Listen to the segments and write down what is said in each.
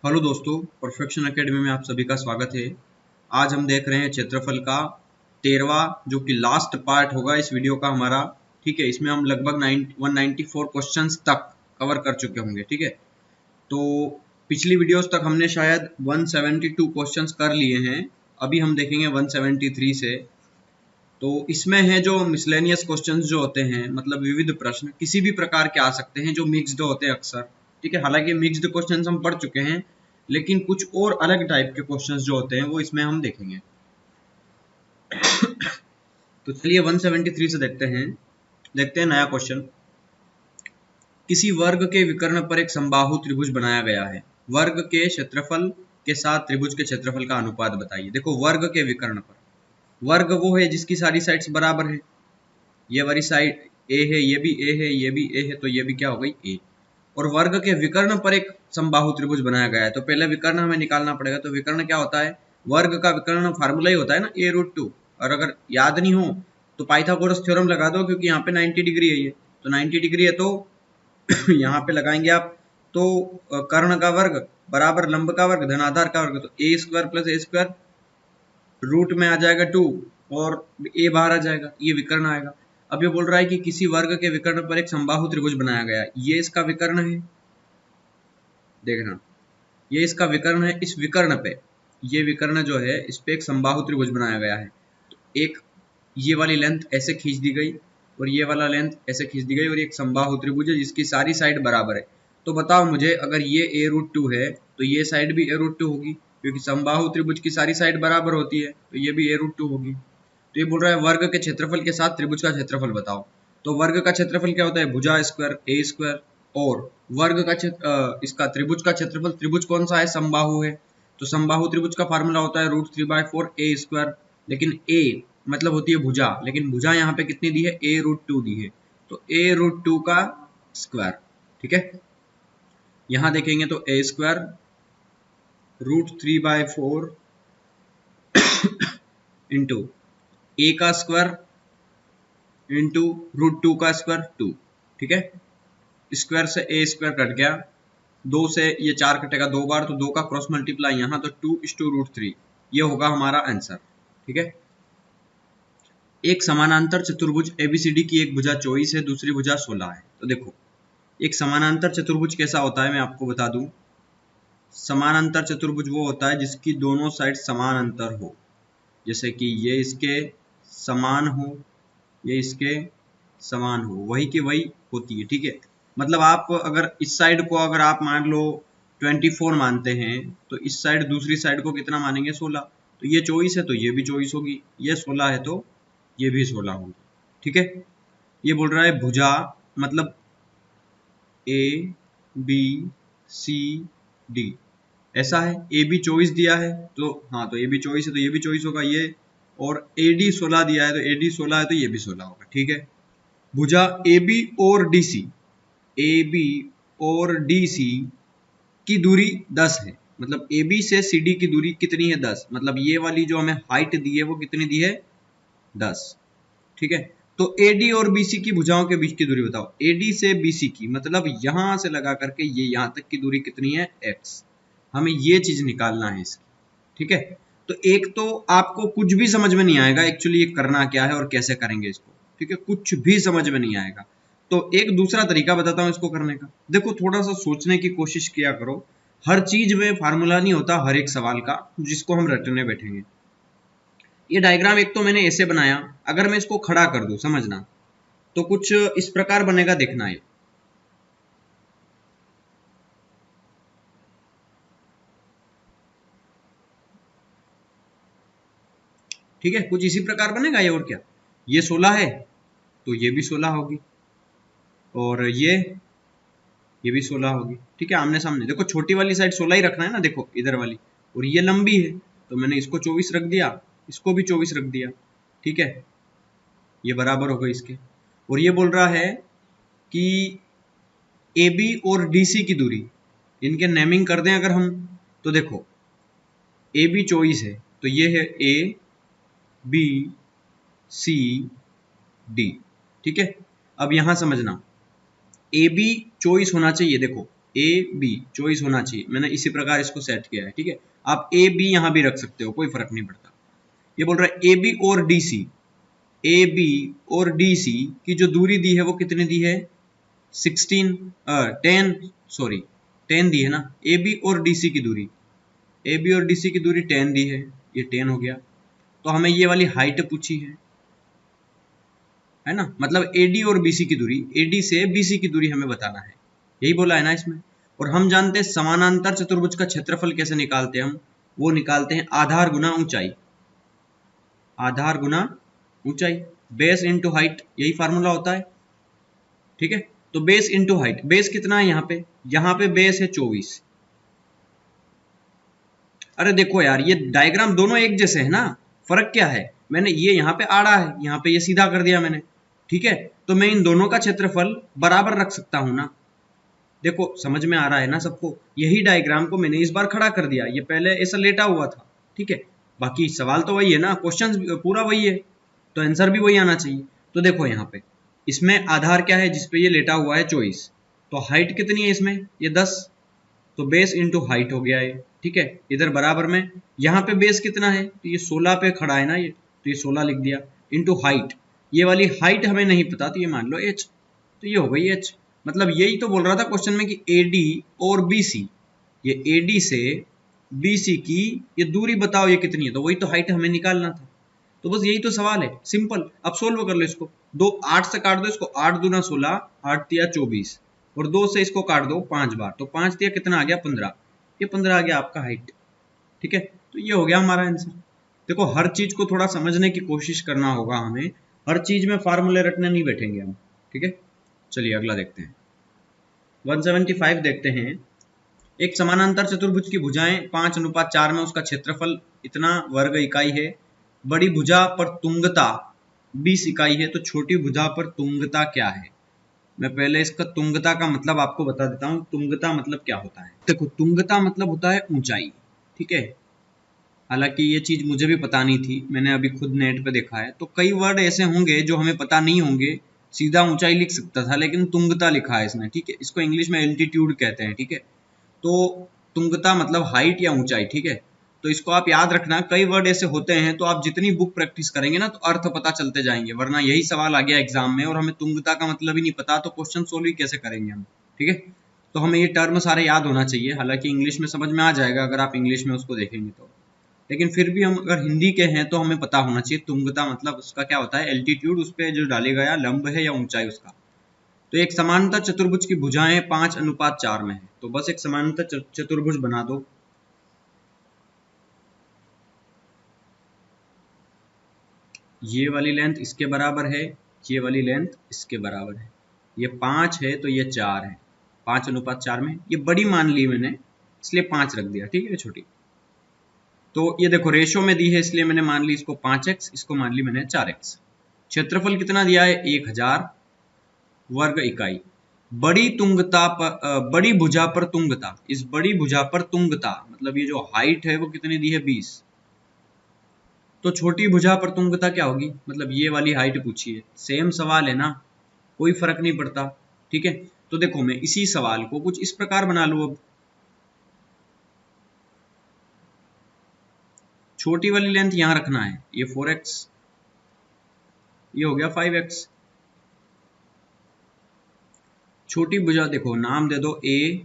Hello दोस्तों, perfection academy में आप सभी का स्वागत है। आज हम देख रहे हैं क्षेत्रफल का 13वां जो कि लास्ट पार्ट होगा इस वीडियो का हमारा। ठीक है, इसमें हम लगभग 194 क्वेश्चंस तक कवर कर चुके होंगे। ठीक है, तो पिछली वीडियोस तक हमने शायद 172 क्वेश्चंस कर लिए हैं। अभी हम देखेंगे 173 से। तो इसमें है जो मिसलेनियस क्वेश्चंस जो होते हैं, मतलब विविध प्रश्न किसी भी प्रकार के आ सकते हैं जो मिक्स्ड होते हैं अक्सर। ठीक है, हालांकि मिक्स्ड क्वेश्चंस हम पढ़ चुके हैं, लेकिन कुछ और अलग टाइप के क्वेश्चंस जो होते हैं वो इसमें हम देखेंगे। तो चलिए 173 से देखते हैं नया क्वेश्चन। किसी वर्ग के विकर्ण पर एक समबाहु त्रिभुज बनाया गया है। वर्ग के क्षेत्रफल के साथ त्रिभुज के क्षेत्रफल का अनुपात बताइए। देखो, वर्ग के विकर्ण पर, वर्ग वो है जिसकी सारी साइड्स बराबर है। ये वाली साइड ए है, ये भी ए है, ये भी ए है, तो ये भी क्या हो गई ए। और वर्ग के विकर्ण पर एक समबाहु त्रिभुज बनाया गया है। तो पहले विकर्ण हमें निकालना पड़ेगा। तो विकर्ण क्या होता है? वर्ग का विकर्ण फार्मूला ही होता है ना, a√2। और अगर याद नहीं हो तो पाइथागोरस थ्योरम लगा दो, क्योंकि यहाँ पे 90 डिग्री है ये। तो 90 डिग्री है तो यहाँ पे लगाएंगे आप। तो कर्ण का वर्ग बराबर लंब का वर्ग धन आधार का वर्ग, तो a² प्लस a², रूट में आ जाएगा 2 और a बाहर आ जाएगा, ये विकर्ण आएगा। अब ये बोल रहा है कि किसी वर्ग के विकर्ण पर एक समबाहु त्रिभुज बनाया गया है। ये इसका विकर्ण है, देखना, ये इसका विकर्ण है। इस विकर्ण पे, ये विकर्ण जो है इस पे एक समबाहु त्रिभुज बनाया गया है। तो एक ये वाली लेंथ ऐसे खींच दी गई और ये वाला लेंथ ऐसे खींच दी गई, और एक समबाहु त्रिभुज है जिसकी सारी साइड बराबर है। तो बताओ मुझे, अगर ये a√2 है तो ये साइड भी a√2 होगी, क्योंकि समबाहु त्रिभुज की सारी साइड बराबर होती है, तो ये भी a√2 होगी। तो ये बोल रहा है वर्ग के क्षेत्रफल के साथ त्रिभुज का क्षेत्रफल बताओ। तो वर्ग का क्षेत्रफल क्या होता है? भुजा स्क्वायर a²। और वर्ग का इसका त्रिभुज का क्षेत्रफल, त्रिभुज कौन सा है? समबाहु है। तो समबाहु त्रिभुज का फार्मूला होता है √3/4 a²। लेकिन a मतलब होती है भुजा, लेकिन भुजा यहाँ पे कितनी दी है? a√2 दी है। तो a√2 का स्क्वायर। ठीक है, यहां देखेंगे तो a² √3/4 इंटू a का स्क्वायर इंटू √2 का स्क्वायर 2। ठीक है, स्क्वायर से a² कट गया, 2 से ये 4 कटेगा 2 बार, तो 2 का क्रॉस मल्टीप्लाई यहाँ, तो 2:√3, ये होगा हमारा आंसर। ठीक है, एक समानांतर चतुर्भुज एबीसीडी की एक भुजा 24 है, दूसरी भुजा 16 है। तो देखो, एक समानांतर चतुर्भुज कैसा होता है मैं आपको बता दूं। समानांतर चतुर्भुज वो होता है जिसकी दोनों साइड समान अंतर हो, जैसे कि ये इसके समान हो, ये इसके समान हो, वही की वही होती है। ठीक है, मतलब आप अगर इस साइड को अगर आप मान लो 24 मानते हैं, तो इस साइड दूसरी साइड को कितना मानेंगे? 16। तो ये 24 है तो ये भी 24 होगी, ये 16 है तो ये भी 16 होगी। ठीक है, ये बोल रहा है भुजा, मतलब ए बी सी डी ऐसा है। ए बी 24 दिया है तो हाँ, तो ए बी 24 है तो ये भी 24 होगा ये। और ए डी 16 दिया है तो ए डी 16 है तो ये भी 16 होगा। ठीक है, भुजा ए बी और डी सी, ए बी और डी सी की दूरी 10 है। मतलब ए बी से सी डी की दूरी कितनी है? 10। मतलब ये वाली जो हमें हाइट दी है वो कितनी दी है? 10। ठीक है, तो AD और BC की भुजाओं के बीच की दूरी बताओ। AD से BC की, मतलब यहां से लगा करके ये यहां तक की दूरी कितनी है? x। हमें ये चीज निकालना है इसकी। ठीक है, तो एक तो आपको कुछ भी समझ में नहीं आएगा एक्चुअली ये करना क्या है और कैसे करेंगे इसको। ठीक है, कुछ भी समझ में नहीं आएगा। तो एक दूसरा तरीका बताता हूं इसको करने का। देखो, थोड़ा सा सोचने की कोशिश किया करो। हर चीज में फार्मूला नहीं होता, हर एक सवाल का जिसको हम रटने बैठेंगे। ये डायग्राम एक तो मैंने ऐसे बनाया, अगर मैं इसको खड़ा कर दूं, समझना, तो कुछ इस प्रकार बनेगा, देखना है। ठीक है, कुछ इसी प्रकार बनेगा ये, और क्या। ये 16 है तो ये भी 16 होगी, और ये भी 16 होगी। ठीक है, आमने सामने देखो, छोटी वाली साइड 16 ही रखना है ना, देखो इधर वाली, और ये लंबी है तो मैंने इसको 24 रख दिया, इसको भी 24 रख दिया। ठीक है, ये बराबर हो गई इसके। और ये बोल रहा है कि ए बी और डी सी की दूरी, इनके नेमिंग कर दें अगर हम, तो देखो ए बी 24 है तो ये है ए बी सी डी। ठीक है, अब यहां समझना, ए बी 24 होना चाहिए। देखो, ए बी चॉइस होना चाहिए, मैंने इसी प्रकार इसको सेट किया है। ठीक है, आप ए बी यहां भी रख सकते हो, कोई फर्क नहीं पड़ता। ये बोल रहा है ए बी और डी सी, ए बी और डी सी की जो दूरी दी है वो कितनी दी है 10 दी है ना। ए बी और डी सी की दूरी, ए बी और डी सी की दूरी 10 दी है, ये 10 हो गया। तो हमें ये वाली हाइट पूछी है ना, मतलब एडी और बीसी की दूरी, एडी से बीसी की दूरी हमें बताना है, यही बोला है ना इसमें। और हम जानते हैं समानांतर चतुर्भुज का क्षेत्रफल कैसे निकालते हैं हम, वो निकालते हैं आधार गुना ऊंचाई, आधार गुना ऊंचाई, बेस इंटू हाइट, यही फार्मूला होता है। ठीक है, तो बेस इंटू हाइट, बेस कितना है यहाँ पे बेस है 24। अरे देखो यार, ये डायग्राम दोनों एक जैसे है ना, फर्क क्या है, मैंने ये यहाँ पे आड़ा है, यहाँ पे ये सीधा कर दिया मैंने। ठीक है, तो मैं इन दोनों का क्षेत्रफल बराबर रख सकता हूं ना। देखो समझ में आ रहा है ना सबको, यही डायग्राम को मैंने इस बार खड़ा कर दिया, ये पहले ऐसा लेटा हुआ था। ठीक है, बाकी सवाल तो वही है ना, क्वेश्चन पूरा वही है, तो आंसर भी वही आना चाहिए। तो देखो यहाँ पे इसमें आधार क्या है जिसपे ये लेटा हुआ है 24, तो हाइट कितनी है इसमें, ये 10, तो बेस इंटू हाइट हो गया है। ठीक है, इधर बराबर में यहाँ पे बेस कितना है, तो ये 16 पे खड़ा है ना ये, तो ये 16 लिख दिया, इंटू हाइट, ये वाली हाइट हमें नहीं पता, तो ये मान लो h, तो ये हो गई h। मतलब यही तो बोल रहा था क्वेश्चन में कि AD और BC, ये AD से BC की ये दूरी बताओ ये कितनी है, तो वही तो हाइट हमें निकालना था। तो बस यही तो सवाल है, सिंपल। अब सोल्व कर लो इसको, 8 से काट दो इसको, 8 दूना 16, 8 तिया 24, और 2 से इसको काट दो 5 बार, तो 5 तिया कितना आ गया 15, ये 15 आ गया आपका हाइट। ठीक है, तो ये हो गया हमारा आंसर। देखो हर चीज को थोड़ा समझने की कोशिश करना होगा हमें, हर चीज में फार्मूले रटने नहीं बैठेंगे हम। ठीक है, चलिए अगला देखते हैं, 175 देखते हैं। एक समानांतर चतुर्भुज की भुजाएं 5:4 में, उसका क्षेत्रफल इतना वर्ग इकाई है, बड़ी भुजा पर तुंगता 20 इकाई है, तो छोटी भुजा पर तुंगता क्या है। मैं पहले इसका तुंगता का मतलब आपको बता देता हूँ, तुंगता मतलब क्या होता है। देखो तुंगता मतलब होता है ऊंचाई। ठीक है, हालांकि ये चीज मुझे भी पता नहीं थी, मैंने अभी खुद नेट पे देखा है, तो कई वर्ड ऐसे होंगे जो हमें पता नहीं होंगे, सीधा ऊंचाई लिख सकता था लेकिन तुंगता लिखा है इसने। ठीक है, इसको इंग्लिश में एल्टीट्यूड कहते हैं। ठीक है, तो तुंगता मतलब हाइट या ऊंचाई। ठीक है, तो इसको आप याद रखना, कई वर्ड ऐसे होते हैं तो आप जितनी बुक प्रैक्टिस करेंगे ना तो अर्थ पता चलते जाएंगे, वरना यही सवाल आ गया एग्जाम में और हमें तुंगता का मतलब ही नहीं पता, तो क्वेश्चन सोल्व ही कैसे करेंगे हम। ठीक है, तो हमें ये टर्म सारे याद होना चाहिए, हालांकि इंग्लिश में समझ में आ जाएगा अगर आप इंग्लिश में उसको देखेंगे तो, लेकिन फिर भी हम अगर हिंदी के हैं तो हमें पता होना चाहिए तुंगता मतलब उसका क्या होता है, एल्टीट्यूड, उस पर जो डाले गया लंब है या ऊंचाई उसका। तो एक समानांतर चतुर्भुज की भुजाएं 5:4 में है, तो बस एक समानांतर चतुर्भुज बना दो। ये वाली लेंथ इसके बराबर है, ये वाली लेंथ इसके बराबर है, ये 5 है तो ये 4 है, 5:4 में। ये बड़ी मान ली मैंने इसलिए 5 रख दिया। ठीक है, छोटी तो ये देखो रेशो में दी है इसलिए मैंने मान ली इसको 5x, इसको मान ली मैंने 4x। क्षेत्रफल कितना दिया है 1000 वर्ग इकाई। बड़ी तुंगता पर बड़ी भुजा पर तुंगता, इस बड़ी भुजा पर तुंगता मतलब ये जो हाइट है वो कितनी दी है 20, तो छोटी भुजा पर तुंगता क्या होगी, मतलब ये वाली हाइट पूछी है। सेम सवाल है ना, कोई फर्क नहीं पड़ता। ठीक है, तो देखो मैं इसी सवाल को कुछ इस प्रकार बना लूं, अब छोटी वाली लेंथ यहां रखना है, ये 4x, ये हो गया 5x। छोटी भुजा देखो नाम दे दो A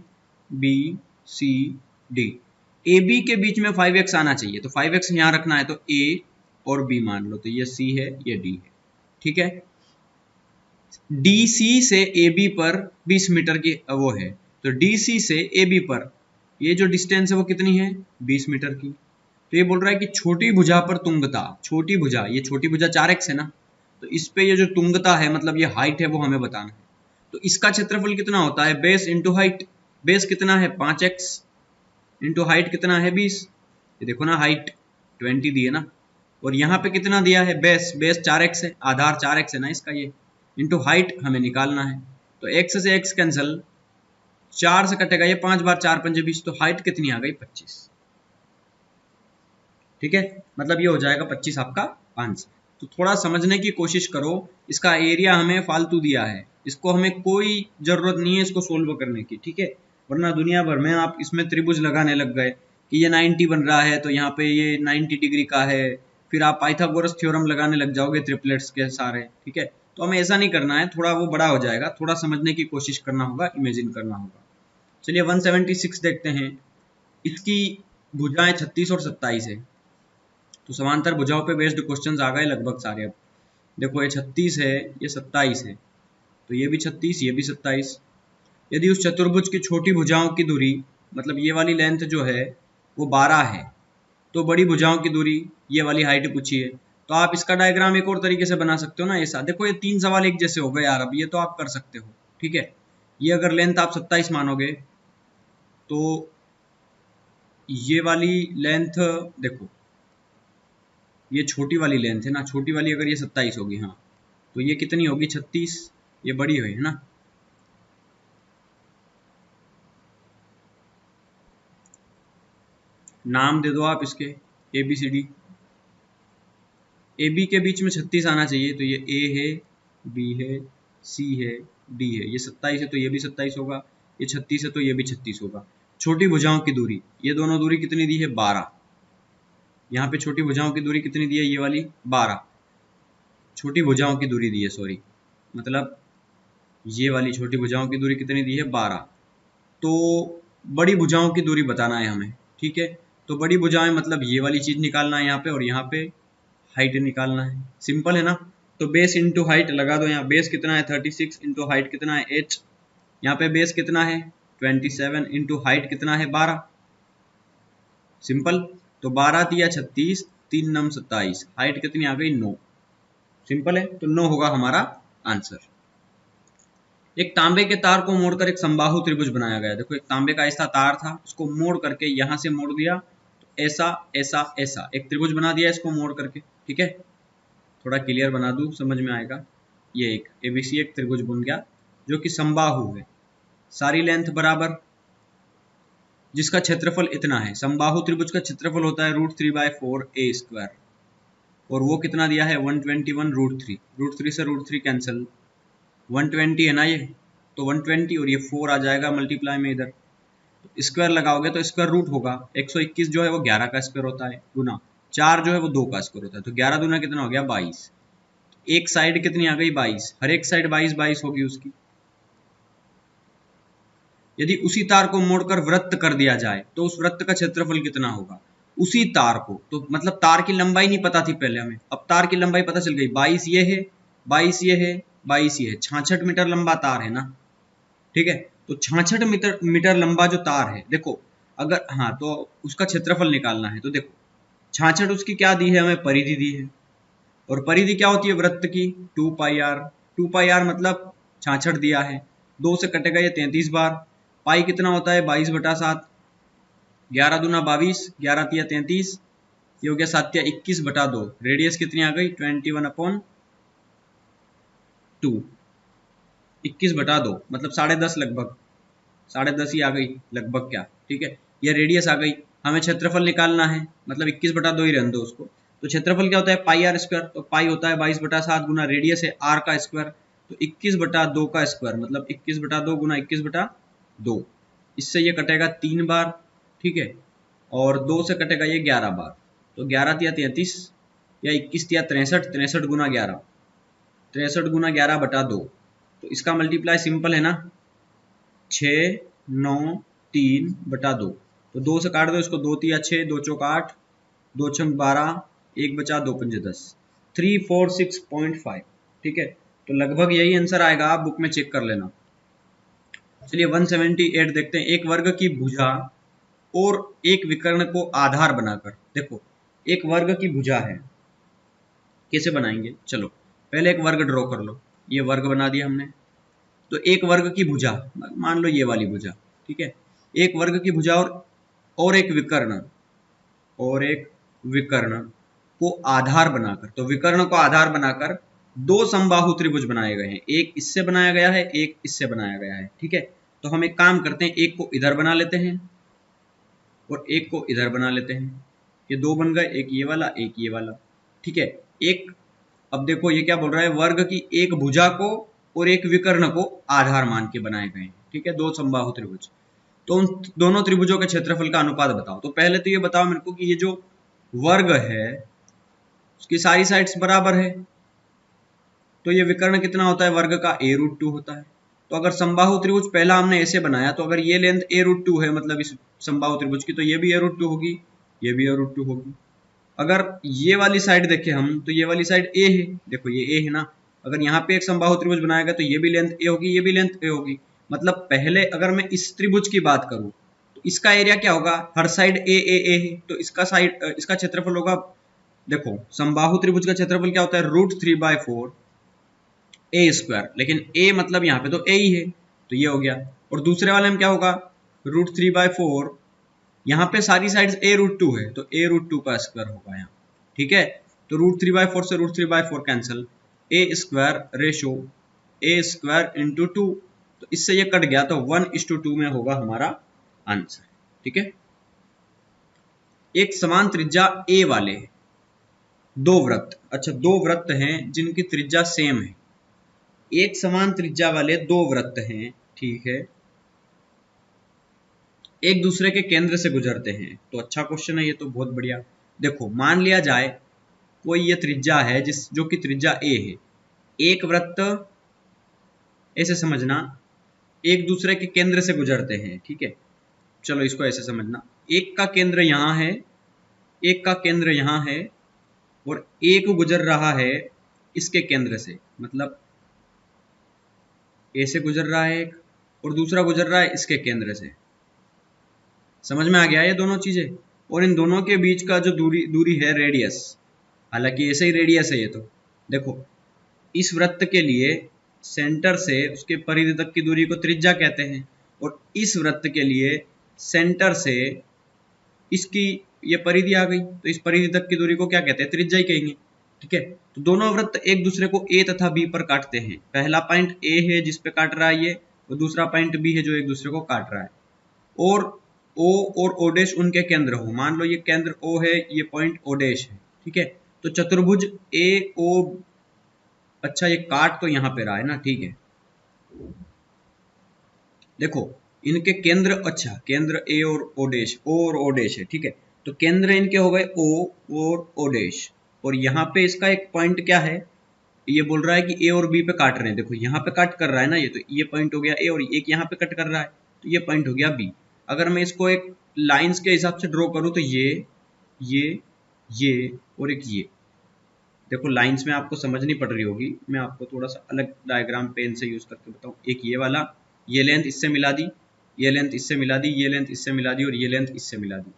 B C D, A B के बीच में 5x आना चाहिए, तो 5x यहां रखना है, तो A और B मान लो, तो ये C है ये D है। ठीक है, DC से AB पर 20 मीटर की वो है, तो DC से AB पर ये जो डिस्टेंस है वो कितनी है 20 मीटर की। तो ये बोल रहा है कि छोटी भुजा पर तुंगता, छोटी भुजा, ये छोटी भुजा 4x है ना, तो इस पे ये जो तुंगता है मतलब ये हाइट है वो हमें बताना है। तो इसका क्षेत्रफल कितना होता है, बेस इंटू हाइट, बेस कितना है 5x इंटू हाइट कितना है 20, ये देखो ना हाइट 20 दी है ना, और यहाँ पे कितना दिया है बेस, बेस 4x है, आधार 4x है ना इसका, ये इंटू हाइट हमें निकालना है। तो x से x कैंसिल, 4 से कटेगा ये 5 बार 4 पंजे 20, तो हाइट कितनी आ गई 25। ठीक है, मतलब ये हो जाएगा 25 आपका आंसर। तो थोड़ा समझने की कोशिश करो, इसका एरिया हमें फालतू दिया है, इसको हमें कोई जरूरत नहीं है इसको सोल्व करने की। ठीक है, वरना दुनिया भर में आप इसमें त्रिभुज लगाने लग गए कि ये 90 बन रहा है तो यहाँ पे ये 90 डिग्री का है, फिर आप पाइथागोरस थ्योरम लगाने लग जाओगे ट्रिपलेट्स के सारे, ठीक है। तो हमें ऐसा नहीं करना है, थोड़ा वो बड़ा हो जाएगा, थोड़ा समझने की कोशिश करना होगा, इमेजिन करना होगा। चलिए 176 देखते हैं। इसकी भुजाएं 36 और 27 है, तो समांतर भुजाओं पे बेस्ड क्वेश्चंस आ गए लगभग सारे। अब देखो ये 36 है, ये 27 है, तो ये भी 36, ये भी 27। यदि उस चतुर्भुज की छोटी भुजाओं की दूरी, मतलब ये वाली लेंथ जो है वो 12 है, तो बड़ी भुजाओं की दूरी, ये वाली हाइट पूछी है, तो आप इसका डायग्राम एक और तरीके से बना सकते हो ना, ऐसा। देखो ये 3 सवाल एक जैसे हो गए यार, अब ये तो आप कर सकते हो, ठीक है। ये अगर लेंथ आप 27 मानोगे तो ये वाली लेंथ देखो, ये छोटी वाली लेंथ है ना, छोटी वाली अगर ये 27 होगी, हाँ, तो ये कितनी होगी 36, ये बड़ी हुई है ना। नाम दे दो आप इसके ABCD, AB के बीच में 36 आना चाहिए, तो ये A है, B है, C है, D है। ये 27 है तो ये भी 27 होगा, ये 36 है तो ये भी 36 होगा। छोटी भुजाओं की दूरी, ये दोनों दूरी कितनी दी है 12, यहाँ पे छोटी भुजाओं की दूरी कितनी दी है, ये वाली 12 छोटी भुजाओं की दूरी दी है, सॉरी, मतलब ये वाली छोटी भुजाओं की दूरी कितनी दी है 12। तो बड़ी भुजाओं की दूरी बताना है हमें, ठीक है। तो बड़ी भुजाएं मतलब ये वाली चीज निकालना है यहाँ पे, और यहाँ पे हाइट निकालना है, सिंपल है ना। तो बेस इंटू हाइट लगा दो, यहाँ बेस कितना है 36 इंटू हाइट कितना है h, यहाँ पे बेस कितना है 27 इंटू हाइट कितना है 12, सिंपल। तो 12 दिया 36, 3 9 27, हाइट कितनी आ गई 9, सिंपल है। तो 9 होगा हमारा आंसर। एक तांबे के तार को मोड़कर एक समबाहु त्रिभुज बनाया गया। देखो एक तांबे का ऐसा तार था, उसको मोड़ करके यहां से मोड़ दिया, तो ऐसा ऐसा ऐसा एक त्रिभुज बना दिया इसको मोड़ करके, ठीक है। थोड़ा क्लियर बना दूं, समझ में आएगा। ये एक ABC एक त्रिभुज बन गया जो कि समबाहु है, सारी लेंथ बराबर, जिसका क्षेत्रफल इतना है। समबाहु त्रिभुज का क्षेत्रफल होता है √3/4a², और वो कितना दिया है 121 √3 से √3 कैंसिल, 120 है ना ये, तो 120 और ये 4 आ जाएगा मल्टीप्लाई में इधर, तो स्क्वायर लगाओगे तो स्क्वायर रूट होगा। 121 जो है वो 11 का स्क्वायर होता है, गुना 4 जो है वो 2 का स्क्वायर होता है, तो 11 दूना कितना हो गया 22। एक साइड कितनी आ गई 22, हर एक साइड 22 22 होगी उसकी। यदि उसी तार को मोड़कर वृत्त कर दिया जाए तो उस वृत्त का क्षेत्रफल कितना होगा। उसी तार को, तो मतलब तार की लंबाई नहीं पता थी पहले हमें, अब तार की लंबाई पता चल गई, 22 ये है, 22 ये है, 22 ये है, 66 मीटर लंबा तार है ना, ठीक है। तो 66 मीटर लंबा जो तार है, देखो अगर, हाँ, तो उसका क्षेत्रफल निकालना है, तो देखो 66 उसकी क्या दी है हमें, परिधि दी है, और परिधि क्या होती है वृत्त की 2πr, 2πr मतलब 66 दिया है, 2 से कटेगा ये 33 बार, पाई कितना होता है 22/7, 11 दूना 22, 11 तिया 33, ये हो गया 7 21/2, रेडियस कितनी आ गई 21/2, 21/2 मतलब 10.5 लगभग, 10.5 ही आ गई लगभग, क्या, ठीक है। ये रेडियस आ गई, हमें क्षेत्रफल निकालना है, मतलब 21/2 ही रहने दो उसको। तो क्षेत्रफल क्या होता है πr², तो पाई होता है 22/7 गुना रेडियस है r का स्क्वायर, तो 21/2 का स्क्वायर मतलब 21/2 गुना 21/2, इससे ये कटेगा 3 बार, ठीक है, और 2 से कटेगा ये 11 बार, तो 11 तिया 33 या 21 तिया 63, 63 गुना 11, 63 गुना 11/2, तो इसका मल्टीप्लाई सिंपल है ना, 6 9 3/2, तो 2 से काट दो इसको, 2 तिया 6, 2 चौक 8, 2 छंग 12, 1 बचा 2 पंजे 10, 346.5, ठीक है। तो लगभग यही आंसर आएगा, आप बुक में चेक कर लेना। चलिए 178 देखते हैं। एक वर्ग की भुजा और एक विकर्ण को आधार बनाकर, देखो एक वर्ग की भुजा है, कैसे बनाएंगे, चलो पहले एक वर्ग ड्रॉ कर लो, ये वर्ग बना दिया हमने। तो एक वर्ग की भुजा, मान लो ये वाली भुजा, ठीक है, एक वर्ग की भुजा और एक विकर्ण को आधार बनाकर, तो विकर्ण को आधार बनाकर 2 समबाहु त्रिभुज बनाए गए हैं, एक इससे बनाया गया है, एक इससे बनाया गया है, ठीक है। तो हम एक काम करते हैं, एक को इधर बना लेते हैं और एक को इधर बना लेते हैं, ये 2 बन गए, एक ये वाला एक ये वाला, ठीक है। एक, अब देखो ये क्या बोल रहा है, वर्ग की एक भुजा को और एक विकर्ण को आधार मान के बनाए गए हैं, ठीक है, 2 समबाहु त्रिभुज। तो उन दोनों त्रिभुजों के क्षेत्रफल का अनुपात बताओ। तो पहले तो ये बताओ मेरे को कि ये जो वर्ग है उसकी सारी साइड्स बराबर है, तो ये विकर्ण कितना होता है वर्ग का, a√2 होता है। तो अगर समबाहु त्रिभुज पहला हमने ऐसे बनाया, तो अगर ये लेंथ a√2 है मतलब इस समबाहु त्रिभुज की, तो ये भी a√2 होगी, ये भी a√2 होगी। अगर ये वाली साइड देखें हम, तो ये वाली साइड a है, देखो ये a है ना। अगर यहाँ पे एक समबाहु त्रिभुज बनाएगा तो ये भी लेंथ a होगी, ये भी लेंथ a होगी। मतलब पहले अगर मैं इस त्रिभुज की बात करूं तो इसका एरिया क्या होगा, हर साइड a है, तो इसका क्षेत्रफल होगा, देखो समबाहु त्रिभुज का क्षेत्रफल क्या होता है, √3/4 a², लेकिन a मतलब यहाँ पे तो a ही है, तो ये हो गया। और दूसरे वाले में क्या होगा, √3/4, यहाँ पे सारी साइड्स a√2 है, तो a√2² होगा यहाँ, ठीक है। तो √3/4 से √3/4 कैंसिल, a² रेशो a² × 2, तो इससे ये कट गया, तो 1:2 में होगा हमारा आंसर, ठीक है। एक समान त्रिज्या a वाले दो वृत्त, अच्छा दो वृत्त हैं जिनकी त्रिज्या सेम है, एक समान त्रिज्या वाले दो वृत्त हैं, ठीक है, एक दूसरे के केंद्र से गुजरते हैं। तो अच्छा क्वेश्चन है ये, तो बहुत बढ़िया। देखो मान लिया जाए कोई ये त्रिज्या है जो कि त्रिज्या a है, एक वृत्त ऐसे समझना एक दूसरे के केंद्र से गुजरते हैं, ठीक है। चलो इसको ऐसे समझना, एक का केंद्र यहां है, एक का केंद्र यहां है, और एक गुजर रहा है इसके केंद्र से, मतलब ए से गुजर रहा है एक, और दूसरा गुजर रहा है इसके केंद्र से। समझ में आ गया ये दोनों चीजें। और इन दोनों के बीच का जो दूरी है रेडियस, हालांकि ऐसे ही रेडियस है ये, तो देखो इस वृत्त के लिए सेंटर से उसके परिधि तक की दूरी को त्रिज्या कहते हैं, और इस वृत्त के लिए सेंटर से इसकी ये परिधि आ गई, तो इस परिधि तक की दूरी को क्या कहते हैं, त्रिज्या ही कहेंगे, ठीक है। तो दोनों वृत्त एक दूसरे को a तथा b पर काटते हैं। पहला पॉइंट a है जिस पे काट रहा है ये, और दूसरा पॉइंट b है जो एक दूसरे को काट रहा है। और o और o' उनके केंद्र हो, मान लो ये केंद्र o है, ये पॉइंट o' है, ठीक है। तो चतुर्भुज a o, अच्छा ये काट तो यहाँ पे रहा है ना, ठीक है। देखो इनके केंद्र, अच्छा केंद्र a और o' है, ठीक है। तो केंद्र इनके हो गए o और o', और यहाँ पे इसका एक पॉइंट क्या है, ये बोल रहा है कि a और b पे काट रहे हैं। देखो यहाँ पे कट कर रहा है ना ये, तो ये पॉइंट हो गया a, और एक यहाँ पे कट कर रहा है, तो ये पॉइंट हो गया b। अगर मैं इसको एक लाइंस के हिसाब से ड्रॉ करूँ, तो ये और एक ये, देखो लाइंस में आपको समझनी पड़ रही होगी, मैं आपको थोड़ा सा अलग डायग्राम पेन से यूज करके बताऊं। एक ये वाला, ये लेंथ इससे मिला दी, ये लेंथ इससे मिला दी, ये लेंथ इससे मिला दी, और ये लेंथ इससे मिला दी,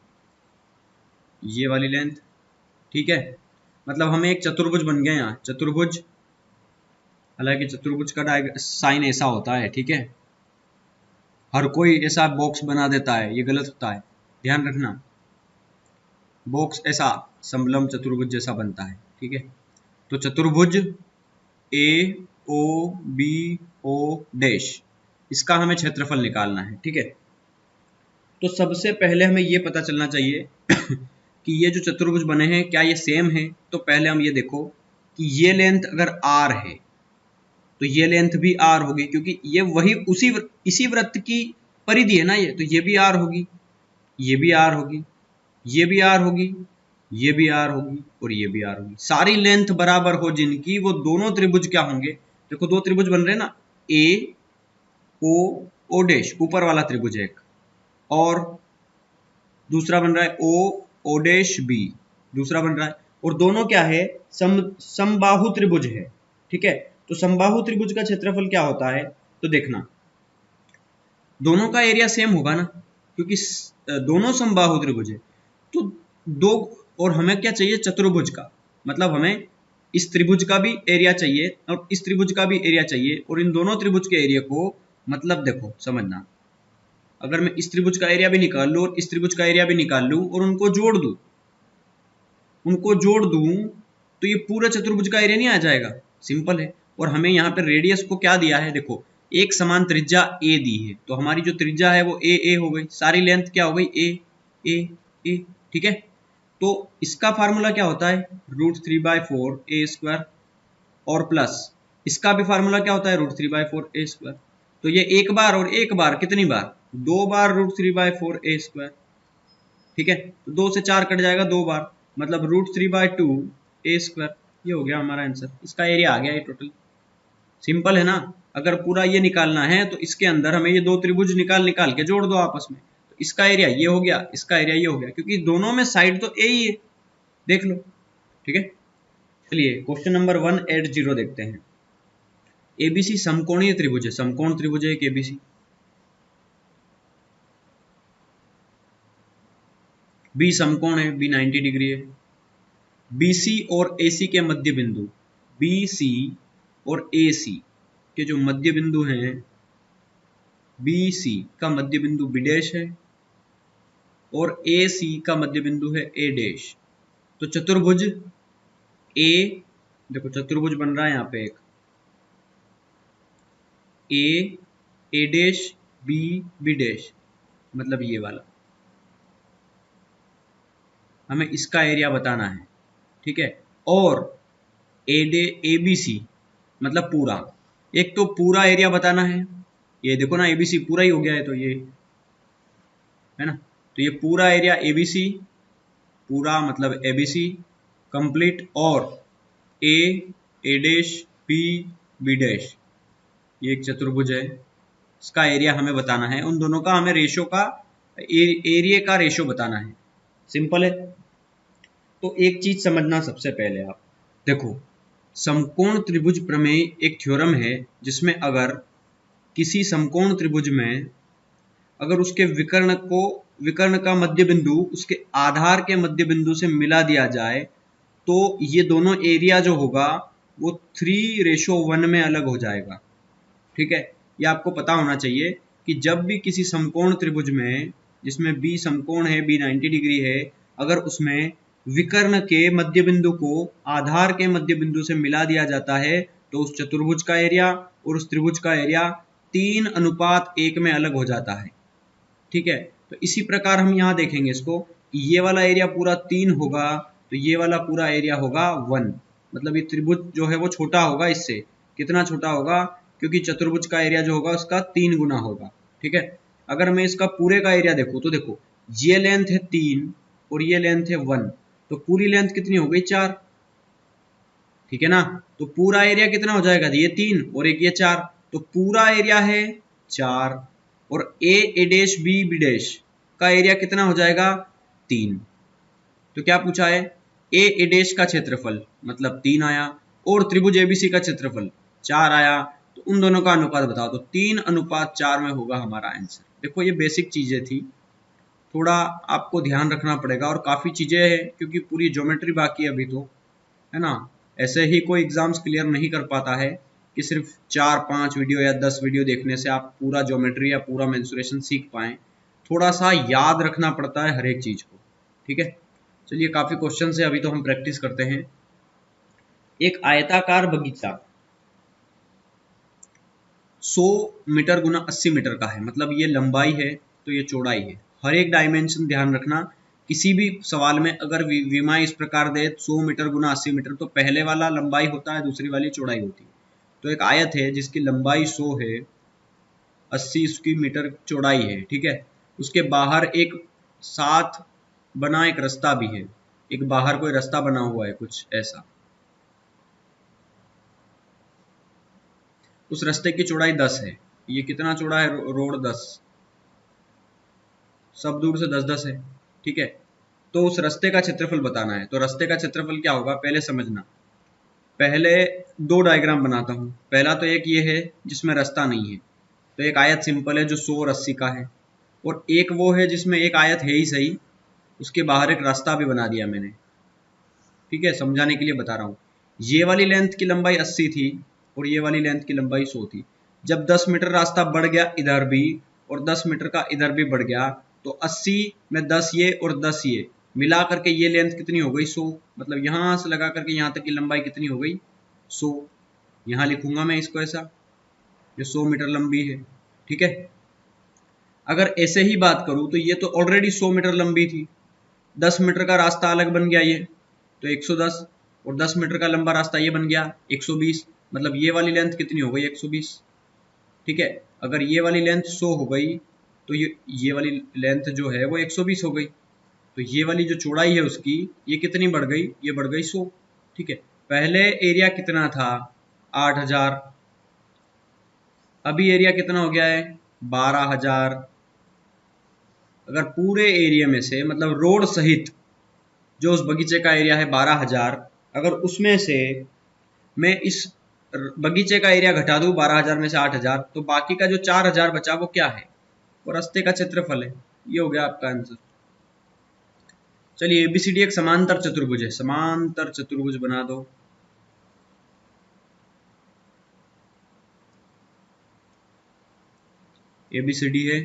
ये वाली लेंथ, ठीक है। मतलब हमें एक चतुर्भुज बन गया यहाँ, चतुर्भुज, हालांकि चतुर्भुज का साइन ऐसा होता है, ठीक है, हर कोई ऐसा बॉक्स बना देता है, ये गलत होता है, ध्यान रखना। बॉक्स ऐसा समलम चतुर्भुज जैसा बनता है, ठीक है। तो चतुर्भुज a o b o', इसका हमें क्षेत्रफल निकालना है, ठीक है। तो सबसे पहले हमें ये पता चलना चाहिए कि ये जो चतुर्भुज बने हैं क्या ये सेम है। तो पहले हम ये देखो कि ये लेंथ अगर r है तो ये लेंथ भी r होगी, क्योंकि ये वही इसी वृत्त की परिधि है ना ये, तो ये भी r होगी, ये भी r होगी, ये भी r होगी, ये भी r होगी, और ये भी r होगी। सारी लेंथ बराबर हो जिनकी, वो दोनों त्रिभुज क्या होंगे, देखो दो त्रिभुज बन रहे हैं ना, a o o', ऊपर वाला त्रिभुज है एक, और दूसरा बन रहा है o o', दूसरा बन रहा है, और दोनों क्या है, समबाहु त्रिभुज है, ठीक है। तो समबाहु त्रिभुज का क्षेत्रफल क्या होता है, तो देखना दोनों का एरिया सेम होगा ना, क्योंकि दोनों समबाहु त्रिभुज है। तो दो, और हमें क्या चाहिए, चतुर्भुज का, मतलब हमें इस त्रिभुज का भी एरिया चाहिए और इस त्रिभुज का भी एरिया चाहिए, और इन दोनों त्रिभुज के एरिया को, मतलब देखो समझना, अगर मैं इस त्रिभुज का एरिया भी निकाल लूं और इस त्रिभुज का एरिया भी निकाल लूं और उनको जोड़ दूं, तो ये पूरा चतुर्भुज का एरिया नहीं आ जाएगा, सिंपल है। और हमें यहाँ पे रेडियस को क्या दिया है, देखो एक समान त्रिज्या a दी है, तो हमारी जो त्रिज्या है वो a हो गई, सारी लेंथ क्या हो गई a, ठीक है। तो इसका फार्मूला क्या होता है, √3/4 a², और प्लस इसका भी फार्मूला क्या होता है, √3/4 a²। तो ये एक बार और एक बार कितनी बार, 2 बार √3/4 a²। ठीक है, तो 2 से 4 कट जाएगा 2 बार, मतलब √3/2 a²। ये हो गया हमारा आंसर, इसका एरिया आ गया ये टोटल। सिंपल है ना। अगर पूरा ये निकालना है तो इसके अंदर हमें ये 2 त्रिभुज निकाल के जोड़ दो आपस में, तो इसका एरिया ये हो गया, इसका एरिया ये हो गया, क्योंकि दोनों में साइड तो ए ही है, देख लो। ठीक है, चलिए क्वेश्चन नंबर 180 देखते हैं। एबीसी समकोणीय त्रिभुज है, समकोण त्रिभुज है एक एबीसी। बी समकोण है, बी 90 डिग्री है। बीसी और एसी के मध्य बिंदु, बीसी और एसी के जो मध्य बिंदु हैं, बीसी का मध्य बिंदु बी डैश है और एसी का मध्य बिंदु है ए डैश। तो चतुर्भुज ए, देखो चतुर्भुज बन रहा है यहाँ पे एक, ए डैश बी बी डैश, मतलब ये वाला, हमें इसका एरिया बताना है। ठीक है, और ए बी सी मतलब पूरा, एक तो पूरा एरिया बताना है। ये देखो ना, एबीसी पूरा ही हो गया है, तो ये है ना, तो ये पूरा एरिया एबीसी, पूरा मतलब एबीसी कंप्लीट, और ए डैश बी बी डैश, ये एक चतुर्भुज है, इसका एरिया हमें बताना है। उन दोनों का हमें रेशो का, एरिया का रेशो बताना है। सिंपल है। तो एक चीज समझना सबसे पहले, आप देखो, समकोण त्रिभुज प्रमेय एक थ्योरम है जिसमें अगर किसी समकोण त्रिभुज में अगर उसके विकर्ण का मध्य बिंदु उसके आधार के मध्य बिंदु से मिला दिया जाए, तो ये दोनों एरिया जो होगा वो 3:1 में अलग हो जाएगा। ठीक है, ये आपको पता होना चाहिए कि जब भी किसी समकोण त्रिभुज में, जिसमें बी समकोण है, बी 90 डिग्री है, अगर उसमें विकर्ण के मध्य बिंदु को आधार के मध्य बिंदु से मिला दिया जाता है, तो उस चतुर्भुज का एरिया और उस त्रिभुज का एरिया 3:1 में अलग हो जाता है। ठीक है, तो इसी प्रकार हम यहाँ देखेंगे इसको, कि ये वाला एरिया पूरा 3 होगा, तो ये वाला पूरा एरिया होगा 1, मतलब ये त्रिभुज जो है वो छोटा होगा इससे। कितना छोटा होगा? क्योंकि चतुर्भुज का एरिया जो होगा उसका 3 गुना होगा। ठीक है, अगर मैं इसका पूरे का एरिया देखूँ तो देखो, ये लेंथ है 3 और ये लेंथ है 1, तो पूरी लेंथ कितनी हो गई? 4। ठीक है ना, तो पूरा एरिया कितना हो जाएगा? ये 3 और एक ये 4, तो पूरा एरिया है 4, और ए डैश बी डैश का एरिया कितना हो जाएगा? 3। तो क्या पूछा है? ए डैश का क्षेत्रफल मतलब 3 आया, और त्रिभुज एबीसी का क्षेत्रफल 4 आया, तो उन दोनों का अनुपात बताओ, तो 3:4 में होगा हमारा आंसर। देखो ये बेसिक चीजें थी, थोड़ा आपको ध्यान रखना पड़ेगा, और काफी चीजें हैं क्योंकि पूरी ज्योमेट्री बाकी है अभी, तो है ना, ऐसे ही कोई एग्जाम्स क्लियर नहीं कर पाता है कि सिर्फ 4-5 वीडियो या 10 वीडियो देखने से आप पूरा ज्योमेट्री या पूरा मेंसुरेशन सीख पाएं। थोड़ा सा याद रखना पड़ता है हर एक चीज को। ठीक है, चलिए काफी क्वेश्चन है, अभी तो हम प्रैक्टिस करते हैं। एक आयताकार बगीचा 100 मीटर गुना 80 मीटर का है, मतलब ये लंबाई है तो ये चौड़ाई है। हर एक डायमेंशन ध्यान रखना, किसी भी सवाल में अगर विमा इस प्रकार दे 100 मीटर गुना 80 मीटर, तो पहले वाला लंबाई होता है, दूसरी वाली चौड़ाई होती है। तो एक आयत है जिसकी लंबाई 100 है, 80 उसकी मीटर चौड़ाई है। ठीक है, उसके बाहर एक साथ बना एक रास्ता भी है, एक बाहर कोई रास्ता बना हुआ है कुछ ऐसा। उस रास्ते की चौड़ाई 10 है। ये कितना चौड़ा है? रोड 10, सब दूर से 10-10 है। ठीक है, तो उस रास्ते का क्षेत्रफल बताना है। तो रास्ते का क्षेत्रफल क्या होगा पहले समझना। पहले 2 डायग्राम बनाता हूं। पहला तो एक ये है जिसमें रास्ता नहीं है, तो एक आयत सिंपल है जो 100 और 80 का है, और एक वो है जिसमें एक आयत है ही सही, उसके बाहर एक रास्ता भी बना दिया मैंने। ठीक है, समझाने के लिए बता रहा हूँ। ये वाली लेंथ की लंबाई 80 थी और ये वाली लेंथ की लंबाई 100 थी। जब 10 मीटर रास्ता बढ़ गया इधर भी, और 10 मीटर का इधर भी बढ़ गया, तो 80 में 10 ये और 10 ये मिला करके ये लेंथ कितनी हो गई? 100। मतलब यहां से लगा करके यहां तक की लंबाई कितनी हो गई? 100। यहां लिखूंगा मैं इसको ऐसा, ये 100 मीटर लंबी है। ठीक है, अगर ऐसे ही बात करूं तो ये तो ऑलरेडी 100 मीटर लंबी थी, 10 मीटर का रास्ता अलग बन गया ये, तो 110, और 10 मीटर का लंबा रास्ता ये बन गया 120, मतलब ये वाली लेंथ कितनी हो गई? 120। ठीक है, अगर ये वाली लेंथ 100 हो गई तो ये वाली लेंथ जो है वो 120 हो गई। तो ये वाली जो चौड़ाई है उसकी ये कितनी बढ़ गई, ये बढ़ गई 100। ठीक है, पहले एरिया कितना था 8000, अभी एरिया कितना हो गया है 12000। अगर पूरे एरिया में से मतलब रोड सहित जो उस बगीचे का एरिया है 12000, अगर उसमें से मैं इस बगीचे का एरिया घटा दूं 12000 में से 8000, तो बाकी का जो 4000 बचा वो क्या है, वो रास्ते का क्षेत्रफल है। ये हो गया आपका आंसर। चलिए एबीसीडी एक समांतर चतुर्भुज है, समांतर चतुर्भुज बना दो। एबीसीडी है,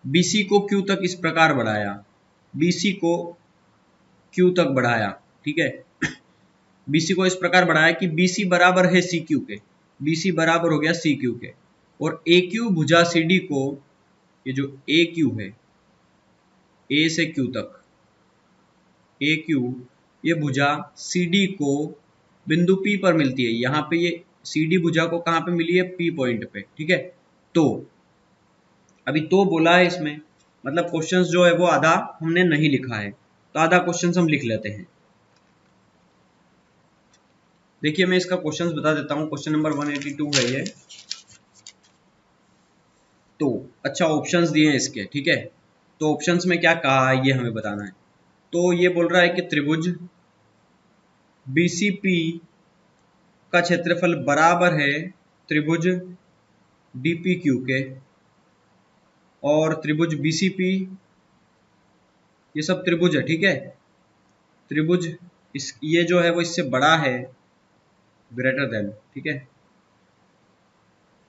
बीसी को क्यू तक इस प्रकार बढ़ाया, बीसी को क्यू तक बढ़ाया। ठीक है, बीसी को इस प्रकार बढ़ाया कि बीसी बराबर है सी क्यू के, बीसी बराबर हो गया सी क्यू के, और ए क्यू भुजा सीडी को, ये जो ए क्यू है ए से क्यू तक, ए क्यू ये भुजा सीडी को बिंदु पी पर मिलती है। यहाँ पे ये सीडी भुजा को कहाँ पे मिली है, पी पॉइंट पे। ठीक है, तो अभी तो बोला है इसमें, मतलब क्वेश्चंस जो है वो आधा हमने नहीं लिखा है, तो आधा क्वेश्चंस हम लिख लेते हैं। देखिए मैं इसका क्वेश्चंस बता देता हूँ, क्वेश्चन नंबर 182 है ये। तो अच्छा ऑप्शंस दिए हैं इसके। ठीक है, तो ऑप्शंस में क्या कहा है ये हमें बताना है। तो ये बोल रहा है कि त्रिभुज बीसीपी का क्षेत्रफल बराबर है त्रिभुज डीपीक्यू के, और त्रिभुज बीसीपी ये सब त्रिभुज है। ठीक है, त्रिभुज इस ये जो है वो इससे बड़ा है, ग्रेटर देन। ठीक है,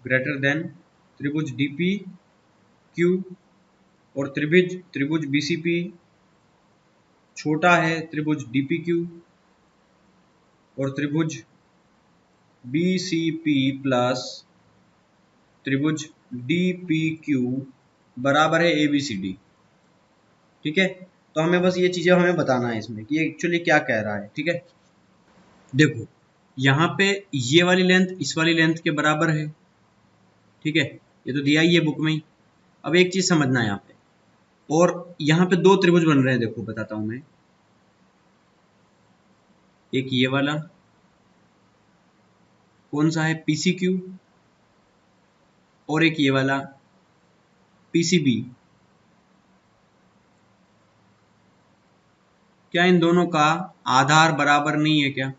ग्रेटर देन त्रिभुज डीपी क्यू, और त्रिभुज बीसीपी छोटा है त्रिभुज डीपी क्यू, और त्रिभुज बीसीपी प्लस त्रिभुज डीपी क्यू बराबर है एबीसीडी। ठीक है, तो हमें बस ये चीजें हमें बताना है इसमें कि एक्चुअली क्या कह रहा है। ठीक है, देखो यहाँ पे ये वाली लेंथ इस वाली लेंथ के बराबर है। ठीक है, ये तो दिया ही है बुक में ही। अब एक चीज समझना है यहाँ पे, और यहाँ पे दो त्रिभुज बन रहे हैं, देखो बताता हूं मैं। एक ये वाला कौन सा है, पीसीक्यू, और एक ये वाला पीसीबी। क्या इन दोनों का आधार बराबर नहीं है क्या,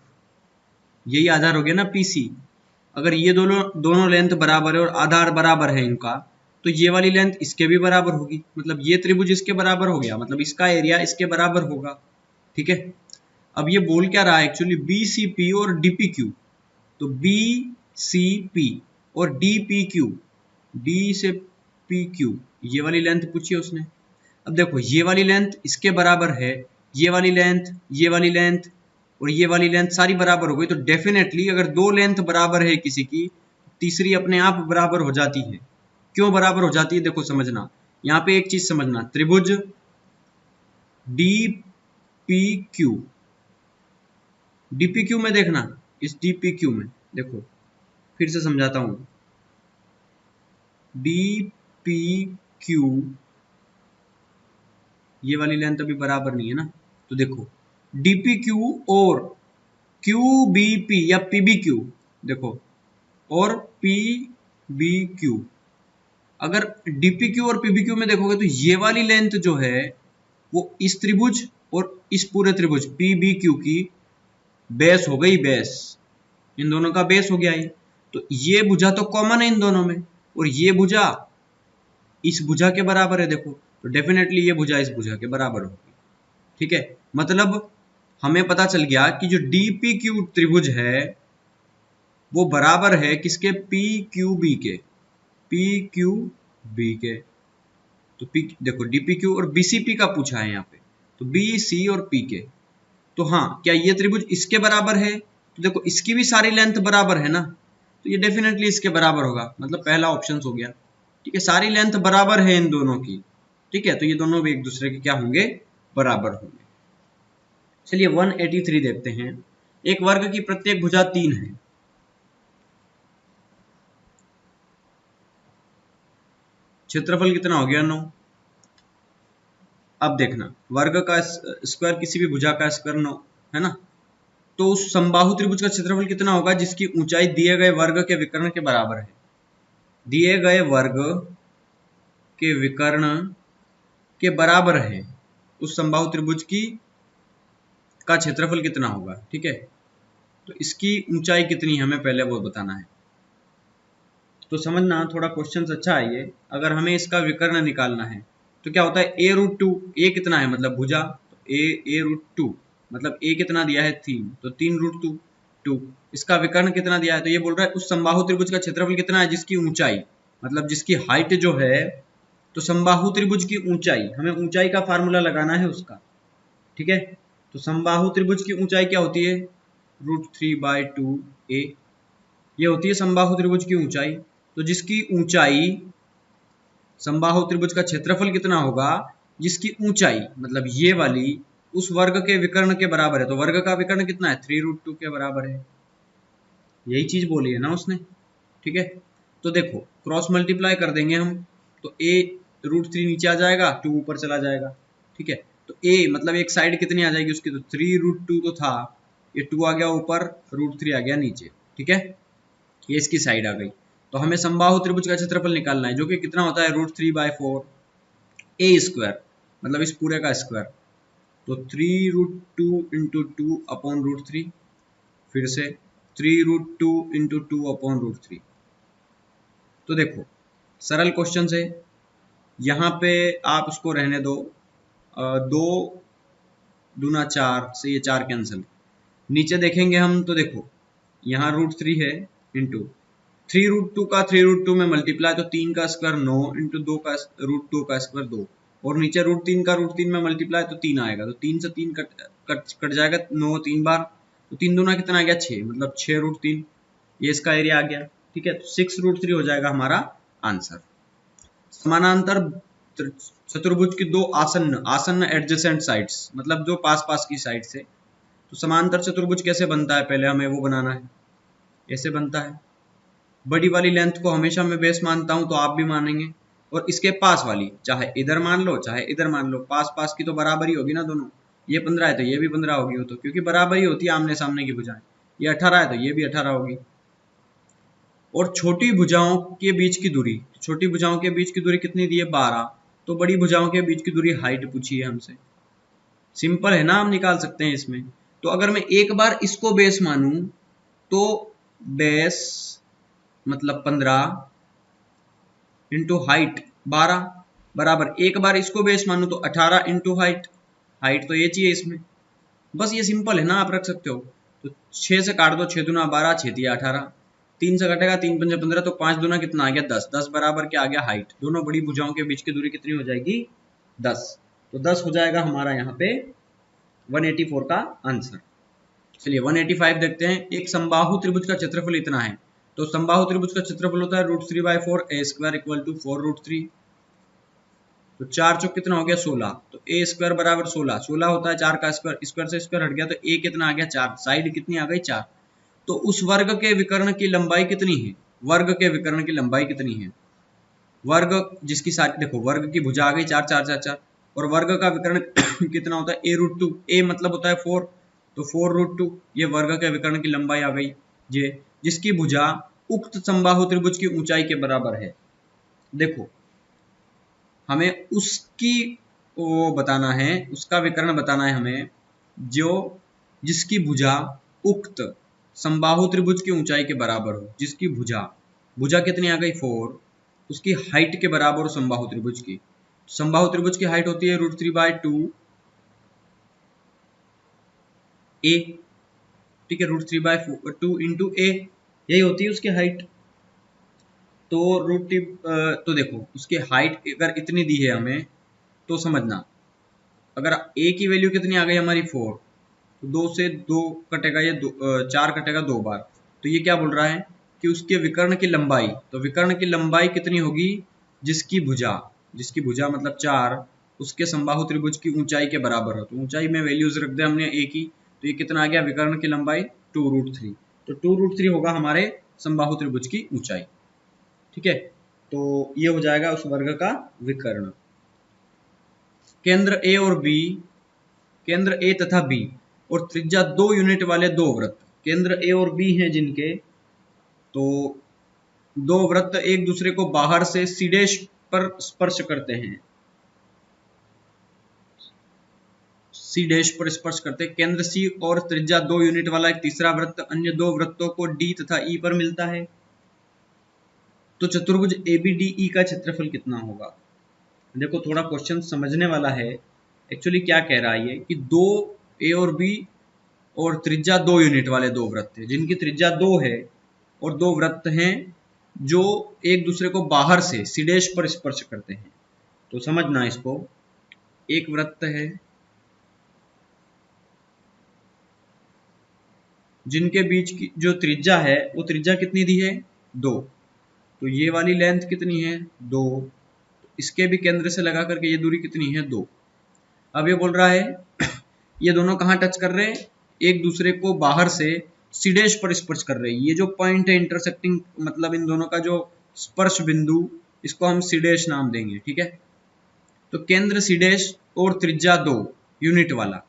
यही आधार हो गया ना पीसी। अगर ये दोनों लेंथ बराबर है और आधार बराबर है इनका, तो ये वाली लेंथ इसके भी बराबर होगी, मतलब ये त्रिभुज इसके बराबर हो गया, मतलब इसका एरिया इसके बराबर होगा। ठीक है, अब ये बोल क्या रहा है एक्चुअली, बीसीपी और डीपीक्यू। तो बीसीपी और डीपीक्यू, डी से पी क्यू, ये वाली लेंथ पूछी है उसने। अब देखो ये वाली लेंथ इसके बराबर है, ये वाली लेंथ, ये वाली लेंथ और ये वाली लेंथ सारी बराबर हो गई। तो डेफिनेटली अगर दो लेंथ बराबर है किसी की, तीसरी अपने आप बराबर हो जाती है। क्यों बराबर हो जाती है, देखो समझना, यहाँ पे एक चीज समझना, त्रिभुज डी पी क्यू, डीपीक्यू में देखना, इस डीपीक्यू में देखो, फिर से समझाता हूं, डीपीक्यू ये वाली लेंथ अभी बराबर नहीं है ना, तो देखो डीपीक्यू और क्यूबीपी या पीबीक्यू, देखो और पीबीक्यू, अगर डीपीक्यू और पीबीक्यू में देखोगे तो ये वाली लेंथ जो है वो इस त्रिभुज और इस पूरे त्रिभुज पीबीक्यू की बेस हो गई, बेस, इन दोनों का बेस हो गया ये। तो ये भुजा तो कॉमन है इन दोनों में, और ये भुजा इस भुजा के बराबर है, देखो तो डेफिनेटली ये भुजा इस भुजा के बराबर होगी। ठीक है, मतलब हमें पता चल गया कि जो डीपीक्यू त्रिभुज है वो बराबर है किसके, पी क्यू बी के, पी क्यू बी के। तो पी देखो डीपीक्यू और बीसीपी का पूछा है यहाँ पे, तो बी सी और पी के। तो हाँ, क्या ये त्रिभुज इसके बराबर है, तो देखो इसकी भी सारी लेंथ बराबर है ना, तो ये डेफिनेटली इसके बराबर होगा, मतलब पहला ऑप्शन हो गया। ठीक है, सारी लेंथ बराबर है इन दोनों की। ठीक है, तो ये दोनों भी एक दूसरे के क्या होंगे, बराबर होंगे। चलिए 183 देखते हैं। एक वर्ग की प्रत्येक भुजा 3 है। क्षेत्रफल कितना हो गया 9। अब देखना वर्ग का स्क्वायर किसी भी भुजा का स्क्वायर 9 है ना, तो उस समबाहु त्रिभुज का क्षेत्रफल कितना होगा जिसकी ऊंचाई दिए गए वर्ग के विकर्ण के बराबर है। दिए गए वर्ग के विकर्ण के बराबर है उस समबाहु त्रिभुज की का क्षेत्रफल कितना होगा। ठीक है, तो इसकी ऊंचाई कितनी है हमें पहले वो बताना है। तो समझना थोड़ा क्वेश्चन अच्छा है ये। अगर हमें इसका विकर्ण निकालना है तो क्या होता है a√2, a कितना है मतलब भुजा, तो a√2 मतलब a कितना दिया है 3, तो 3√2। इसका विकर्ण कितना दिया है, तो ये बोल रहा है उस समबाहु त्रिभुज का क्षेत्रफल कितना है जिसकी ऊंचाई मतलब जिसकी हाइट जो है, तो समबाहु त्रिभुज की ऊंचाई, हमें ऊंचाई का फार्मूला लगाना है उसका। ठीक है, तो समबाहु त्रिभुज की ऊंचाई क्या होती है √3/2a, ये होती है समबाहु त्रिभुज की ऊंचाई। तो जिसकी ऊंचाई, समबाहु त्रिभुज का क्षेत्रफल कितना होगा जिसकी ऊंचाई मतलब ये वाली उस वर्ग के विकर्ण के बराबर है। तो वर्ग का विकर्ण कितना है 3√2 के बराबर है, यही चीज बोली है ना उसने। ठीक है, तो देखो क्रॉस मल्टीप्लाई कर देंगे हम, तो a√3 नीचे आ जाएगा, 2 ऊपर चला जाएगा। ठीक है, तो a मतलब एक साइड कितनी आ जाएगी उसकी, तो 3√2 तो था, ये 2 आ गया ऊपर, √3 आ गया नीचे। ठीक है, ये इसकी साइड आ गई। तो हमें समबाहु त्रिभुज का क्षेत्रफल निकालना है जो कि कितना होता है √3/4 a स्क्वायर मतलब इस पूरे का स्क्वायर, तो 3√2 इंटू 2 अपॉन √3, फिर से 3√2 इंटू 2 अपॉन √3। तो देखो सरल क्वेश्चन है, यहाँ पे आप उसको रहने दो, 2 दूना 4 से ये 4 कैंसिल। नीचे देखेंगे हम तो देखो यहाँ √3 है इंटू 3√2 का 3√2 में मल्टीप्लाई, तो 3 का स्क्वायर 9 इंटू 2 का √2 का स्क्वायर 2, और नीचे √3 का √3 में मल्टीप्लाई तो 3 आएगा, तो 3 से 3 कट जाएगा 9 3 बार, तो 3 दूना कितना आ गया 6, मतलब 6√3, ये इसका एरिया आ गया। ठीक है, तो 6√3 हो जाएगा हमारा आंसर। समानांतर चतुर्भुज की दो आसन्न आसन्न एडजेसेंट साइड्स मतलब जो पास पास की साइड से, तो समांतर चतुर्भुज कैसे बनता है पहले हमें वो बनाना है। ऐसे बनता है, बड़ी वाली लेंथ को हमेशा मैं बेस मानता हूं तो आप भी मानेंगे, और इसके पास वाली चाहे इधर मान लो चाहे इधर मान लो, पास पास की तो बराबर ही होगी ना दोनों। ये 15 है तो ये भी 15 होगी, वो तो क्योंकि बराबर ही होती है आमने सामने की भुजाएं। ये 18 है तो ये भी 18 होगी। और छोटी भुजाओं के बीच की दूरी, छोटी भुजाओं के बीच की दूरी कितनी दी है 12, तो बड़ी भुजाओं के बीच की दूरी हाइट पूछी है हमसे। सिंपल है ना, हम निकाल सकते हैं इसमें। तो अगर मैं एक बार इसको बेस मानूं तो बेस मतलब 15 इंटू हाइट 12 बराबर, एक बार इसको बेस मानूं तो 18 इंटू हाइट, हाइट तो ये चाहिए इसमें। बस ये सिंपल है ना, आप रख सकते हो। तो 6 से काट दो, 6 दूना 12, 6 दिया 18, 3 से कटेगा 3 पंजे 15, तो 5 दूना कितना आ गया 10, 10 बराबर क्या आ गया हाइट। दोनों बड़ी भुजाओं के बीच की दूरी कितनी हो जाएगी 10, तो 10 हो जाएगा हमारा यहाँ पे 184 का आंसर। चलिए 185 देखते हैं। एक समबाहु त्रिभुज का क्षेत्रफल इतना है, तो समबाहु त्रिभुज का क्षेत्रफल होता है √3/4 a स्क्वायर इक्वल टू 4√3, तो 4 चौक कितना हो गया 16, तो a स्क्वायर बराबर 16, 16 होता है 4 का स्क्वायर, स्क्वायर से स्क्वायर हट गया तो a कितना आ गया 4, साइड कितनी आ गई 4। तो उस वर्ग के विकर्ण की लंबाई कितनी है, वर्ग के विकर्ण की लंबाई कितनी है, वर्ग जिसकी सारी देखो वर्ग की भुजा आ गई 4 4 4 4, और वर्ग का विकर्ण कितना होता है a√2, a मतलब होता है 4, तो 4√2 ये वर्ग के विकर्ण की लंबाई आ गई जे, जिसकी भुजा उक्त समबाहु त्रिभुज की ऊंचाई के बराबर है। देखो हमें उसकी वो बताना है, उसका विकर्ण बताना है हमें जो जिसकी भुजा उक्त समबाहु त्रिभुज की ऊंचाई के बराबर हो, जिसकी भुजा, भुजा कितनी आ गई 4, उसकी हाइट के बराबर हो समबाहु त्रिभुज की। समबाहु त्रिभुज की हाइट होती है √3/2 a, ठीक है, √3/2 इंटू a, यही होती है उसकी हाइट। तो तो देखो उसकी हाइट अगर इतनी दी है हमें, तो समझना अगर a की वैल्यू कितनी आ गई हमारी 4, तो 2 से 2 कटेगा, ये 4 कटेगा 2 बार, तो ये क्या बोल रहा है कि उसके विकर्ण की लंबाई, तो विकर्ण की लंबाई कितनी होगी जिसकी भुजा, जिसकी भुजा मतलब 4 उसके समबाहु त्रिभुज की ऊंचाई के बराबर हो। तो ऊंचाई में वैल्यूज रख दे हमने a की, तो ये कितना आ गया विकर्ण की लंबाई 2√3, तो 2√3 होगा हमारे समबाहु त्रिभुज की ऊंचाई। ठीक है, तो ये हो जाएगा उस वर्ग का विकर्ण। केंद्र ए और बी, केंद्र ए तथा बी और त्रिज्या 2 यूनिट वाले दो वृत्त, केंद्र ए और बी हैं जिनके, तो दो वृत्त एक दूसरे को बाहर से सी डैश पर स्पर्श करते हैं, सी डैश पर स्पर्श करते हैं। केंद्र सी और त्रिज्या 2 यूनिट वाला एक तीसरा वृत्त अन्य दो वृत्तों को डी तथा ई पर मिलता है। तो चतुर्भुज ABDE का क्षेत्रफल कितना होगा? देखो थोड़ा क्वेश्चन समझने वाला है। एक्चुअली क्या कह रहा है ये कि दो ए और बी और त्रिज्या 2 यूनिट वाले दो वृत्त हैं जिनकी त्रिज्या 2 है और दो वृत्त हैं जो एक दूसरे को बाहर से सी डैश पर स्पर्श करते हैं। तो समझना इसको, एक वृत्त है जिनके बीच की जो त्रिज्या है वो त्रिज्या कितनी दी है? 2। तो ये वाली लेंथ कितनी है? 2। इसके भी केंद्र से लगा करके ये दूरी कितनी है? 2। अब ये बोल रहा है ये दोनों कहाँ टच कर रहे हैं? एक दूसरे को बाहर से सी डैश पर स्पर्श कर रहे हैं। ये जो पॉइंट है इंटरसेक्टिंग, मतलब इन दोनों का जो स्पर्श बिंदु, इसको हम सी डैश नाम देंगे, ठीक है। तो केंद्र सी डैश और त्रिज्या 2 यूनिट वाला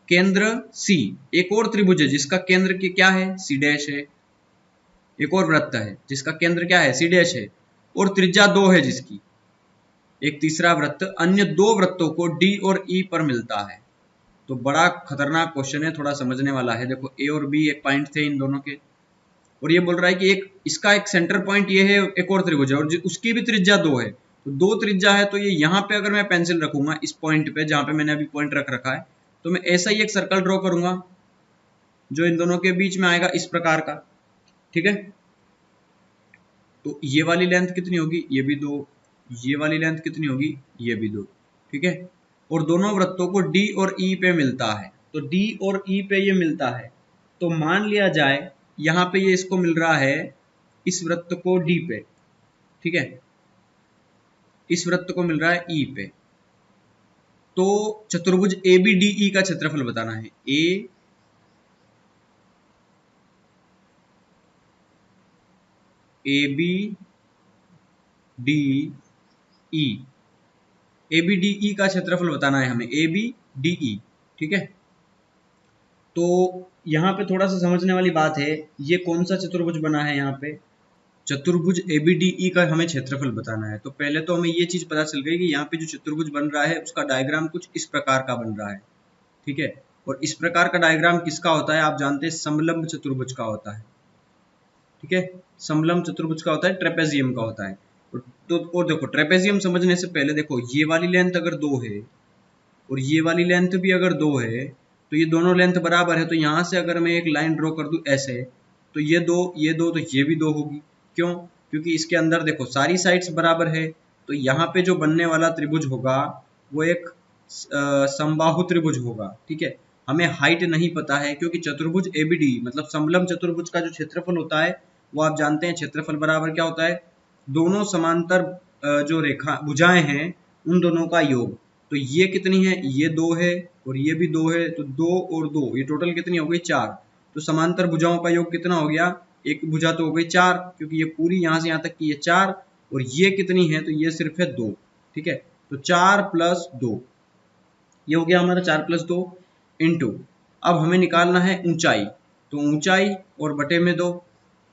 केंद्र सी, एक और त्रिभुज है जिसका केंद्र क्या है? सी डैश है। एक और वृत्त है जिसका केंद्र क्या है? सी डैश है और त्रिज्या 2 है जिसकी, एक तीसरा वृत्त अन्य दो वृत्तों को डी और ई पर मिलता है। तो बड़ा खतरनाक क्वेश्चन है, थोड़ा समझने वाला है। देखो ए और बी एक पॉइंट थे इन दोनों के, और ये बोल रहा है कि एक इसका एक सेंटर पॉइंट ये है, एक और त्रिभुज है और उसकी भी त्रिज्या 2 है। तो 2 त्रिज्या है, तो ये यहाँ पे अगर मैं पेंसिल रखूंगा इस पॉइंट पे जहां पे मैंने अभी पॉइंट रख रखा है, तो मैं ऐसा ही एक सर्कल ड्रॉ करूंगा जो इन दोनों के बीच में आएगा इस प्रकार का, ठीक है। तो ये वाली लेंथ कितनी होगी? ये भी 2। ये वाली लेंथ कितनी होगी? ये भी 2, ठीक है। और दोनों वृत्तों को डी और ई पे मिलता है। तो डी और ई पे ये मिलता है, तो मान लिया जाए यहाँ पे ये इसको मिल रहा है, इस वृत्त को डी पे, ठीक है, इस वृत्त को मिल रहा है ई पे। तो चतुर्भुज ABDE का क्षेत्रफल बताना है। ABDE का क्षेत्रफल बताना है हमें, ABDE, ठीक है। तो यहाँ पे थोड़ा सा समझने वाली बात है, ये कौन सा चतुर्भुज बना है? यहाँ पे चतुर्भुज ABDE का हमें क्षेत्रफल बताना है। तो पहले तो हमें ये चीज पता चल गई कि यहाँ पे जो चतुर्भुज बन रहा है उसका डायग्राम कुछ इस प्रकार का बन रहा है, ठीक है। और इस प्रकार का डायग्राम किसका होता है? आप जानते हैं समलंब चतुर्भुज का होता है, ठीक है। समलंब चतुर्भुज का होता है, ट्रेपेजियम का होता है। तो और देखो ट्रेपेजियम समझने से पहले देखो, ये वाली लेंथ अगर 2 है और ये वाली लेंथ भी अगर 2 है, तो ये दोनों लेंथ बराबर है। तो यहाँ से अगर मैं एक लाइन ड्रॉ कर दूं ऐसे, तो ये 2 तो ये भी 2 होगी। क्यों? क्योंकि इसके अंदर देखो सारी साइड्स बराबर है। तो यहाँ पे जो बनने वाला त्रिभुज होगा वो एक समबाहु त्रिभुज होगा, ठीक है। हमें हाइट नहीं पता है क्योंकि चतुर्भुज ABD मतलब समलंब चतुर्भुज का जो क्षेत्रफल होता है वो आप जानते हैं, क्षेत्रफल बराबर क्या होता है? दोनों समांतर जो रेखा भुजाएं हैं उन दोनों का योग। तो ये कितनी है? ये 2 है और ये भी 2 है, तो 2 और 2 ये टोटल कितनी हो गई? 4। तो समांतर भुजाओं का योग कितना हो गया? एक भुजा तो हो गई 4, क्योंकि ये पूरी यहाँ से यहाँ तक की ये 4, और ये कितनी है? तो ये सिर्फ है 2, ठीक है। तो 4 + 2 ये हो गया हमारा 4 + 2 इंटू, अब हमें निकालना है ऊंचाई। तो ऊंचाई और बटे में 2,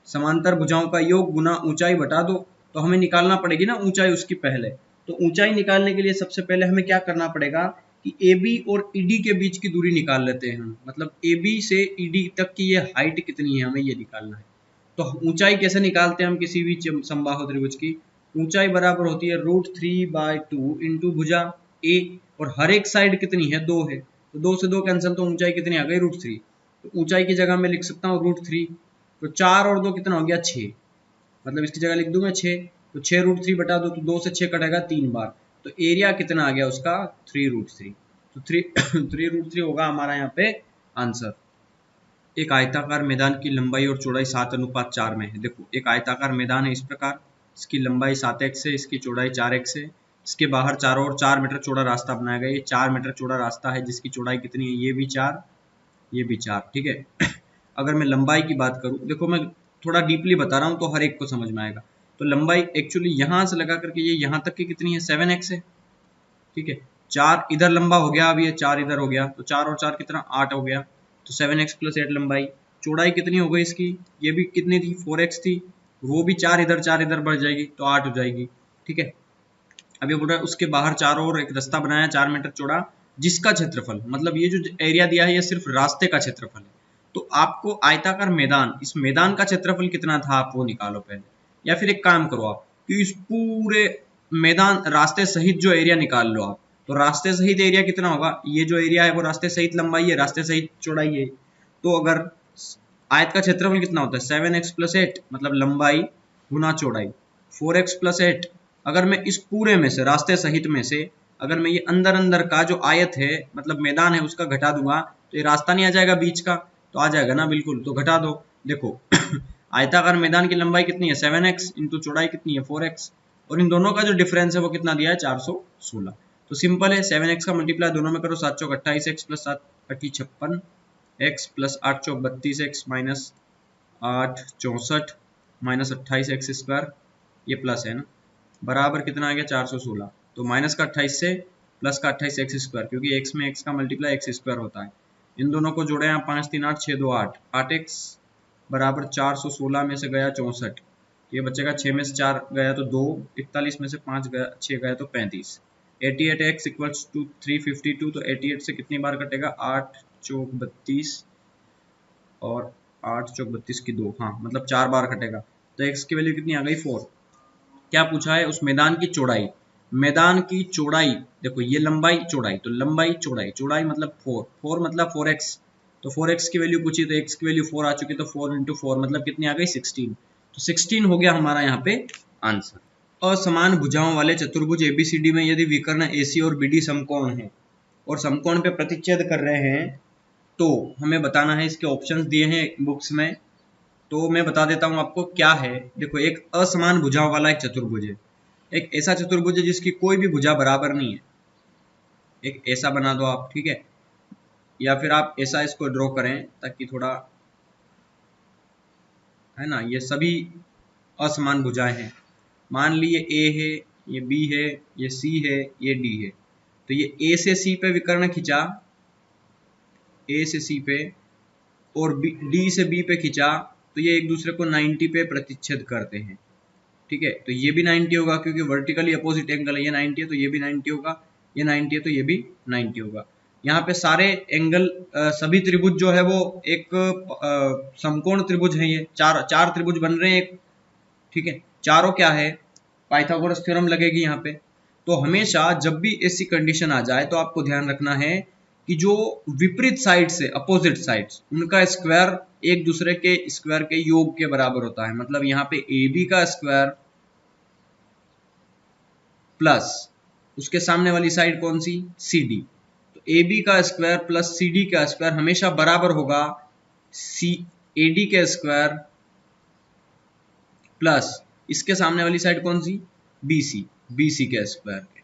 समांतर भुजाओं का योग गुना ऊंचाई बटा 2। तो हमें निकालना पड़ेगी ना ऊंचाई उसकी पहले। तो ऊंचाई निकालने के लिए सबसे पहले हमें क्या करना पड़ेगा कि AB और ED के बीच की दूरी निकाल लेते हैं हम, मतलब AB से ED तक की ये हाइट कितनी है हमें ये निकालना है। तो ऊंचाई कैसे निकालते हैं हम किसी भी समबाहु त्रिभुज की? ऊंचाई बराबर होती है √3/2 इंटू भुजा A, और हर एक साइड कितनी है? 2 है। तो 2 से 2 कैंसिल, तो ऊंचाई कितनी आ गई? √3। तो ऊंचाई की जगह मैं लिख सकता हूँ √3। तो 4 और 2 कितना हो गया? 6, मतलब इसकी जगह लिख दूं मैं 6। तो 6√3 बटा 2, तो 2 से 6 कटेगा 3 बार। तो एरिया कितना आ गया उसका? 3√3। तो 3√3 होगा हमारा यहाँ पे आंसर। एक आयताकार मैदान की लंबाई और चौड़ाई 7:4 में है। देखो एक आयताकार मैदान है इस प्रकार, इसकी लंबाई 7x है, इसकी चौड़ाई 4x है। इसके बाहर चारों ओर 4 मीटर चौड़ा रास्ता बनाया गया। ये 4 मीटर चौड़ा रास्ता है जिसकी चौड़ाई कितनी है? ये भी 4, ये भी 4, ठीक है। अगर मैं लंबाई की बात करूं, देखो मैं थोड़ा डीपली बता रहा हूं तो हर एक को समझ में आएगा। तो लंबाई एक्चुअली यहां से लगा करके ये यहां तक की कितनी है 7x है, ठीक है। 4 इधर लंबा हो गया, अब ये 4 इधर हो गया, तो 4 और 4 कितना 8 हो गया, तो 7x + 8 लंबाई। चौड़ाई कितनी हो गई इसकी, ये भी कितनी थी 4x थी, वो भी 4 इधर बढ़ जाएगी तो 8 हो जाएगी, ठीक है। अब ये बोल रहा है उसके बाहर चारों ओर एक रास्ता बनाया 4 मीटर चौड़ा, जिसका क्षेत्रफल, मतलब ये जो एरिया दिया है ये सिर्फ रास्ते का क्षेत्रफल है। तो आपको आयताकार मैदान, इस मैदान का क्षेत्रफल कितना था आप वो निकालो पहले, या फिर एक काम करो आप कि इस पूरे मैदान रास्ते सहित जो एरिया निकाल लो आप। तो रास्ते सहित एरिया कितना होगा, ये जो एरिया है वो रास्ते सहित लंबाई है, रास्ते सहित चौड़ाई है। तो अगर आयत का क्षेत्रफल कितना होता है 7x + 8, मतलब लंबाई गुना चौड़ाई 4x + 8। अगर मैं इस पूरे में से रास्ते सहित में से अगर मैं ये अंदर अंदर का जो आयत है मतलब मैदान है उसका घटा दूंगा तो ये रास्ता नहीं आ जाएगा बीच का, तो आ जाएगा ना बिल्कुल, तो घटा दो। देखो आयताकार मैदान की लंबाई कितनी है 7x इंटू चौड़ाई कितनी है 4x, और इन दोनों का जो डिफरेंस है वो कितना दिया है 416। तो सिंपल है 7x का मल्टीप्लाई दोनों में करो 7 चौक 28x + 7 = 56, x + 8 चौक 32x - 8 64 -28x², ये प्लस है ना, बराबर कितना आ गया 416। तो माइनस का 28 से प्लस का 28x², क्योंकि x में x का मल्टीप्लाई x² होता है। इन दोनों को जोड़े हैं 5 3 8 6 2 8, 8x बराबर 416 में से गया 64, ये बचेगा 6 में से 4 गया तो 2, 41 में से 5 गया 6 गया तो 35, 88x = 352। तो 88 से कितनी बार कटेगा 8 चौक 32 और 8 चौक 32 की 2, हाँ मतलब 4 बार कटेगा। तो x की वैल्यू कितनी आ गई 4। क्या पूछा है उस मैदान की चौड़ाई, मैदान की चौड़ाई देखो ये लंबाई चौड़ाई, तो लंबाई चौड़ाई, चौड़ाई मतलब 4 मतलब 4x, तो 4x की वैल्यू पूछी तो x की वैल्यू 4 आ चुकी, तो 4 × 4 मतलब कितनी आ गई 16। तो 16 हो गया हमारा यहाँ पे आंसर। असमान भुजाओं वाले चतुर्भुज ABCD में यदि विकर्ण AC और BD समकोण है और समकोण पे प्रतिच्छेद कर रहे हैं तो हमें बताना है, इसके ऑप्शंस दिए हैं बुक्स में, तो मैं बता देता हूं आपको क्या है। देखो एक असमान भुजाओं वाला एक चतुर्भुज है, एक ऐसा चतुर्भुज है जिसकी कोई भी भुजा बराबर नहीं है, एक ऐसा बना दो आप, ठीक है, या फिर आप ऐसा इसको ड्रॉ करें ताकि थोड़ा है ना, ये सभी असमान भुजाएं हैं। मान ली ये A है, ये B है, ये C है, ये D है, तो ये A से C पे विकर्ण खिंचा, A से C पे, और D से B पे खिंचा, तो ये एक दूसरे को 90 पे प्रतिच्छेद करते हैं, ठीक है। तो ये भी 90 होगा क्योंकि वर्टिकली अपोजिट एंगल है, ये 90 है तो ये भी 90 होगा, ये 90 है तो ये भी 90 होगा। यहाँ पे सारे एंगल सभी त्रिभुज जो है वो एक समकोण त्रिभुज है, ये चार त्रिभुज बन रहे हैं एक, ठीक है। चारों क्या है पाइथागोरस थ्योरम लगेगी यहाँ पे। तो हमेशा जब भी ऐसी कंडीशन आ जाए तो आपको ध्यान रखना है कि जो विपरीत साइड से अपोजिट साइड्स उनका स्क्वायर एक दूसरे के स्क्वायर के योग के बराबर होता है। मतलब यहाँ पे AB का स्क्वायर प्लस उसके सामने वाली साइड कौन सी CD, तो AB का स्क्वायर प्लस CD का स्क्वायर हमेशा बराबर होगा AD के स्क्वायर प्लस इसके सामने वाली साइड कौन सी BC के स्क्वायर के,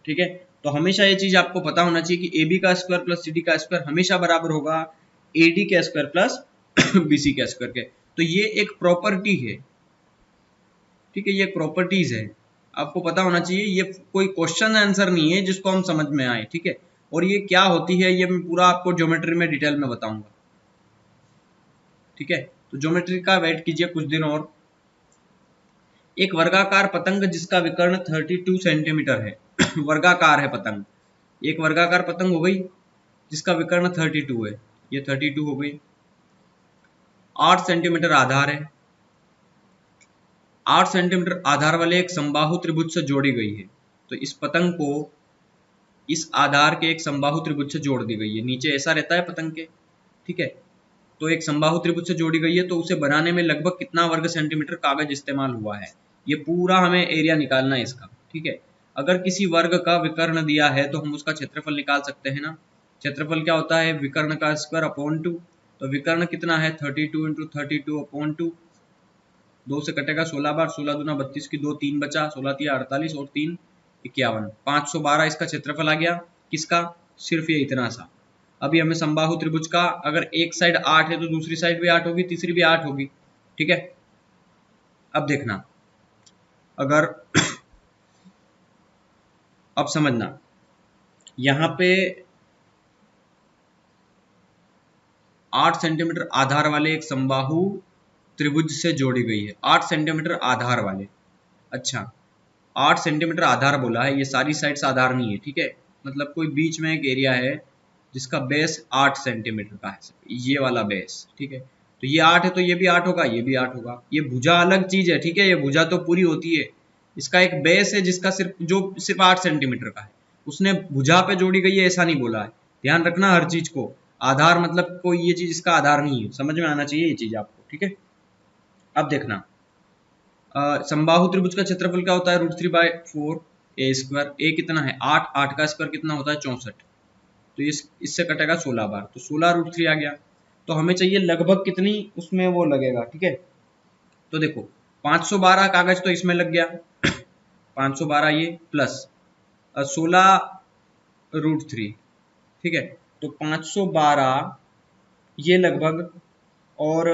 ठीक है। तो हमेशा ये चीज आपको पता होना चाहिए कि AB का स्क्वायर प्लस CD का स्क्वायर हमेशा बराबर होगा AD के स्क्वायर प्लस BC के स्क्वायर के। तो ये एक प्रॉपर्टी है, ठीक है, ये प्रॉपर्टीज है, आपको पता होना चाहिए। ये कोई क्वेश्चन आंसर नहीं है जिसको हम समझ में आए, ठीक है। और ये क्या होती है ये मैं पूरा आपको ज्योमेट्री में डिटेल में बताऊंगा, ठीक है। तो ज्योमेट्री का वेट कीजिए कुछ दिन और। एक वर्गाकार पतंग जिसका विकर्ण 32 सेंटीमीटर है वर्गाकार है पतंग, एक वर्गाकार पतंग हो गई जिसका विकर्ण 32 है, ये 32 हो गई। 8 सेंटीमीटर आधार है, 8 सेंटीमीटर आधार वाले एक समबाहु त्रिभुज से जोड़ी गई है। तो इस पतंग को इस आधार के एक समबाहु त्रिभुज से जोड़ दी गई है, नीचे ऐसा रहता है पतंग के, ठीक है। तो एक समबाहु त्रिभुज से जोड़ी गई है, तो उसे बनाने में लगभग कितना वर्ग सेंटीमीटर कागज इस्तेमाल हुआ है, ये पूरा हमें एरिया निकालना है इसका, ठीक है। अगर किसी वर्ग का विकर्ण दिया है तो हम उसका क्षेत्रफल निकाल सकते हैं ना। क्षेत्रफल क्या होता है विकर्ण का स्क्वायर अपॉन 2, तो विकर्ण कितना है 32 × 32 अपॉन 2, 2 से कटेगा 16 बार, 16 दूना 32 की 2 3 बचा, 16 3 48 और 3 51, 512 इसका क्षेत्रफल आ गया। किसका, सिर्फ ये इतना सा। अभी हमें समबाहु त्रिभुज का अगर एक साइड 8 है तो दूसरी साइड भी 8 होगी, तीसरी भी 8 होगी, ठीक है। अब देखना अगर अब समझना, यहाँ पे 8 सेंटीमीटर आधार वाले एक समबाहु त्रिभुज से जोड़ी गई है। 8 सेंटीमीटर आधार वाले, अच्छा 8 सेंटीमीटर आधार बोला है, ये सारी साइड्स आधार नहीं है, ठीक है। मतलब कोई बीच में एक एरिया है जिसका बेस 8 सेंटीमीटर का है, ये वाला बेस, ठीक है। तो ये 8 है तो ये भी 8 होगा, ये भी 8 होगा। ये भुजा अलग चीज है, ठीक है, ये भुजा तो पूरी होती है, इसका एक बेस है जिसका सिर्फ 8 सेंटीमीटर का है। उसने भुजा पे जोड़ी गई है ऐसा नहीं बोला है, ध्यान रखना हर चीज को। आधार मतलब कोई ये चीज इसका आधार नहीं है, समझ में आना चाहिए ये चीज आपको, ठीक है। अब देखना, समबाहु त्रिभुज का क्षेत्रफल क्या होता है, √3/4 ए स्क्वायर। ए कितना है 8, 8 का स्क्वायर कितना होता है 64, तो इससे कटेगा 16 बार, तो 16 √3 आ गया। तो हमें चाहिए लगभग कितनी उसमें वो लगेगा, ठीक है। तो देखो 512 कागज तो इसमें लग गया 512 ये प्लस 16 √3, ठीक है। तो 512 ये लगभग, और